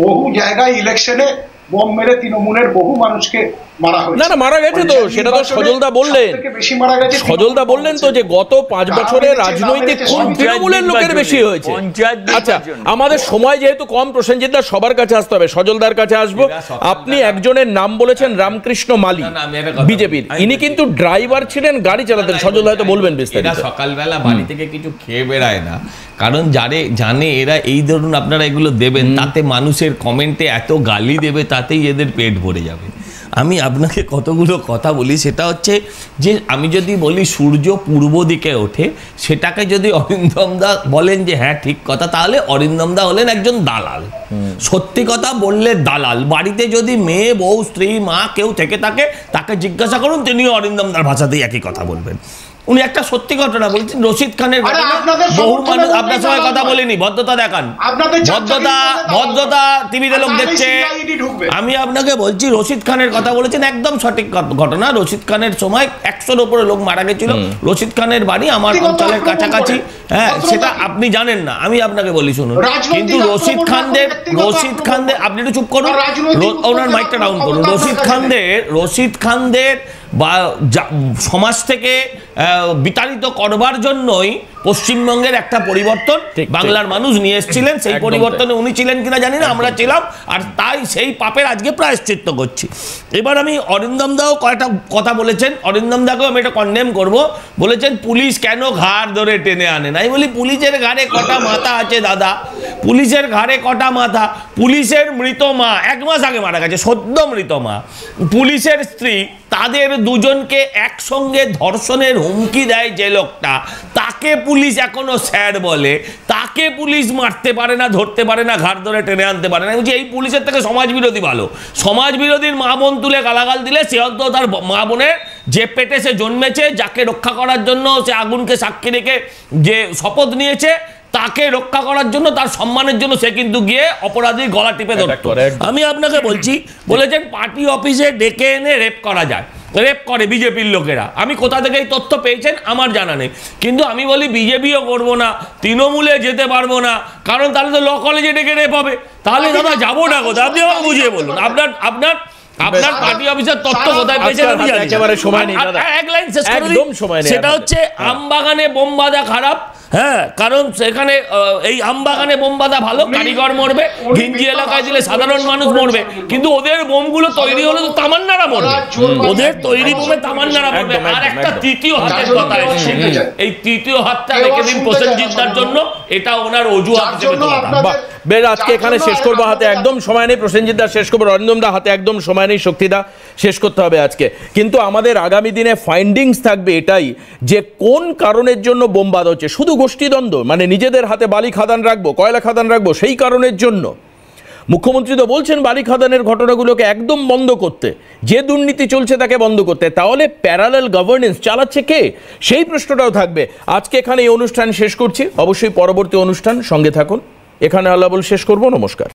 বহু জায়গায় ইলেকশনে বোম মেরে তৃণমূলের বহু মানুষকে মারা হয়েছে। না না, মারা গেছে তো, সেটা তো সজলদা বললেন, বেশি মারা গেছে সজলদা বললেন তো যে গত 5 বছরে রাজনৈতিক খুন তৃণমূলের লোকের বেশি হয়েছে। আচ্ছা, আমাদের সময় যেহেতু কম, প্রসেনজিৎ দা সবার কাছে আসতে হবে, সজলদার কাছে আসবো। আপনি একজনের নাম বলেছেন রামকৃষ্ণ মালি, বিজেপির, ইনি কিন্তু ড্রাইভার ছিলেন, গাড়ি চালাতেন। সজল হয়তো বলবেন বিস্তারিত। সকালবেলা বাড়ি থেকে কিছু খেয়ে বেড়ায় না, কারণ জানে এরা এই ধরুন আপনারা এগুলো দেবেন, তাতে মানুষের কমেন্টে এত গালি দেবে, তাতেই এদের পেট ভরে যাবে। আমি আপনাকে কতগুলো কথা বলি, সেটা হচ্ছে যে আমি যদি বলি সূর্য পূর্ব দিকে ওঠে, সেটাকে যদি অরিন্দম দা বলেন যে হ্যাঁ ঠিক কথা, তাহলে অরিন্দম দা হলেন একজন দালাল। সত্যি কথা বললে দালাল। বাড়িতে যদি মেয়ে, বউ, স্ত্রী, মা কেউ থেকে থাকে, তাকে জিজ্ঞাসা করুন, তিনিও অরিন্দম দার ভাষাতেই একই কথা বলবেন। উনি একটা সত্যি ঘটনা বলছেন, রশিদ খানের বহু মানুষ, আপনার সঙ্গে কথা বলিনি, ভদ্রতা দেখান, ভদ্রতা টিভিতে লোক দেখছে। আমি আপনাকে বলছি, রশিদ খানের কথা বলেছেন, একদম সঠিক ঘটনা। রশিদ খানের সময় 100-র উপরে লোক মারা গেছিল। রশিদ খানের বাড়ি আমার অঞ্চলের কাছাকাছি, হ্যাঁ সেটা আপনি জানেন না, আমি আপনাকে বলি শুনুন। কিন্তু রশিদ খানদের আপনি একটু চুপ করুন, ওনার মাইকটা ডাউন করুন। রশিদ খানদের বা সমাজ থেকে বিতাড়িত করবার জন্যই পশ্চিমবঙ্গের একটা পরিবর্তন বাংলার মানুষ নিয়ে এসেছিলেন। সেই পরিবর্তনে উনি ছিলেন কিনা জানি না, আমরা ছিলাম, আর তাই সেই পাপের আজকে প্রায়শ্চিত্ত করছি। এবার আমি অরিন্দম দাও কয়েকটা কথা বলেছেন, অরিন্দম দাকেও আমি এটা কন্ডেম করব। বলেছেন পুলিশ কেন ঘাড় ধরে টেনে আনে না। আমি বলি পুলিশের ঘাড়ে কটা মাথা আছে দাদা, পুলিশের ঘাড়ে কটা মাথা? পুলিশের মৃত মা 1 মাস আগে মারা গেছে, সদ্য মৃত মা, পুলিশের স্ত্রী, তাদের দুজনকে একসঙ্গে ধর্ষণের হুমকি দেয় যে লোকটা, তাকে পুলিশ এখনো স্যার বলে, তাকে পুলিশ মারতে পারে না, ধরতে পারে না, ঘাড় ধরে টেনে আনতে পারে না। বলছি এই পুলিশের থেকে সমাজ বিরোধী ভালো। সমাজ বিরোধীর মা বোন তুলে গালাগাল দিলে সে হয়তো তার মা বোনের যে পেটে সে জন্মেছে, যাকে রক্ষা করার জন্য সে আগুনকে সাক্ষী রেখে যে শপথ নিয়েছে, তাকে রক্ষা করার জন্য, তার সম্মানের জন্য সে কিন্তু গিয়ে অপরাধীর গলা টিপে ধরত। আমি আপনাকে বলছি, বলেছেন পার্টি অফিসে ডেকে এনে রেপ করা যায়, রেপ করে বিজেপির লোকেরা। আমি কোথা থেকে এই তথ্য পেয়েছেন আমার জানা নেই, কিন্তু আমি বলি বিজেপিও করবো না, তৃণমূলে যেতে পারবো না, কারণ তাহলে তো ল কলেজে ডেকে রেপ হবে। তাহলে দাদা যাবো না কোথায়, আপনি আমাকে বুঝিয়ে বলুন। আপনার পার্টি অফিসের তথ্য কোথায় পেয়েছেন আমি জানি। এক লাইন শেষ করে দিই, সেটা হচ্ছে আমবাগানে বোম বাঁধা খারাপ, হ্যাঁ, কারণ সেখানে এই আমবাগানে বোম বাঁধা ভালো, কারিগর মরবে, ঘিঞ্জি এলাকায় দিলে সাধারণ মানুষ মরবে, কিন্তু ওদের বোমগুলো তৈরি হলো তো তামান্নারা মরবে, ওদের তৈরি বোমে তামান্নারা মরবে। আর একটা তৃতীয় হাতের কথা এসছে, এই তৃতীয় হাতটা রেখে দিন প্রসেনজিৎদার জন্য, এটা ওনার অজুহাত হিসেবে তোলা। বেশ, আজকে এখানে শেষ করবো, হাতে একদম সময় নেই। প্রসেনজিৎদা শেষ করবো, অরিন্দমদা হাতে একদম সময় নেই, শক্তিদা শেষ করতে হবে আজকে। কিন্তু আমাদের আগামী দিনে ফাইন্ডিংস থাকবে এটাই যে কোন কারণের জন্য বোম বাঁধা হচ্ছে। শুধু গোষ্ঠীদ্বন্দ্ব, মানে নিজেদের হাতে বালি খাদান রাখবো, কয়লা খাদান রাখবো, সেই কারণের জন্য? মুখ্যমন্ত্রী তো বলছেন বালি খাদানের ঘটনাগুলোকে একদম বন্ধ করতে, যে দুর্নীতি চলছে তাকে বন্ধ করতে। তাহলে প্যারালাল গভর্নেন্স চালাচ্ছে কে, সেই প্রশ্নটাও থাকবে। আজকে এখানে এই অনুষ্ঠান শেষ করছি, অবশ্যই পরবর্তী অনুষ্ঠান সঙ্গে থাকুন। এখানে আল্লাহ বল শেষ করবো। নমস্কার।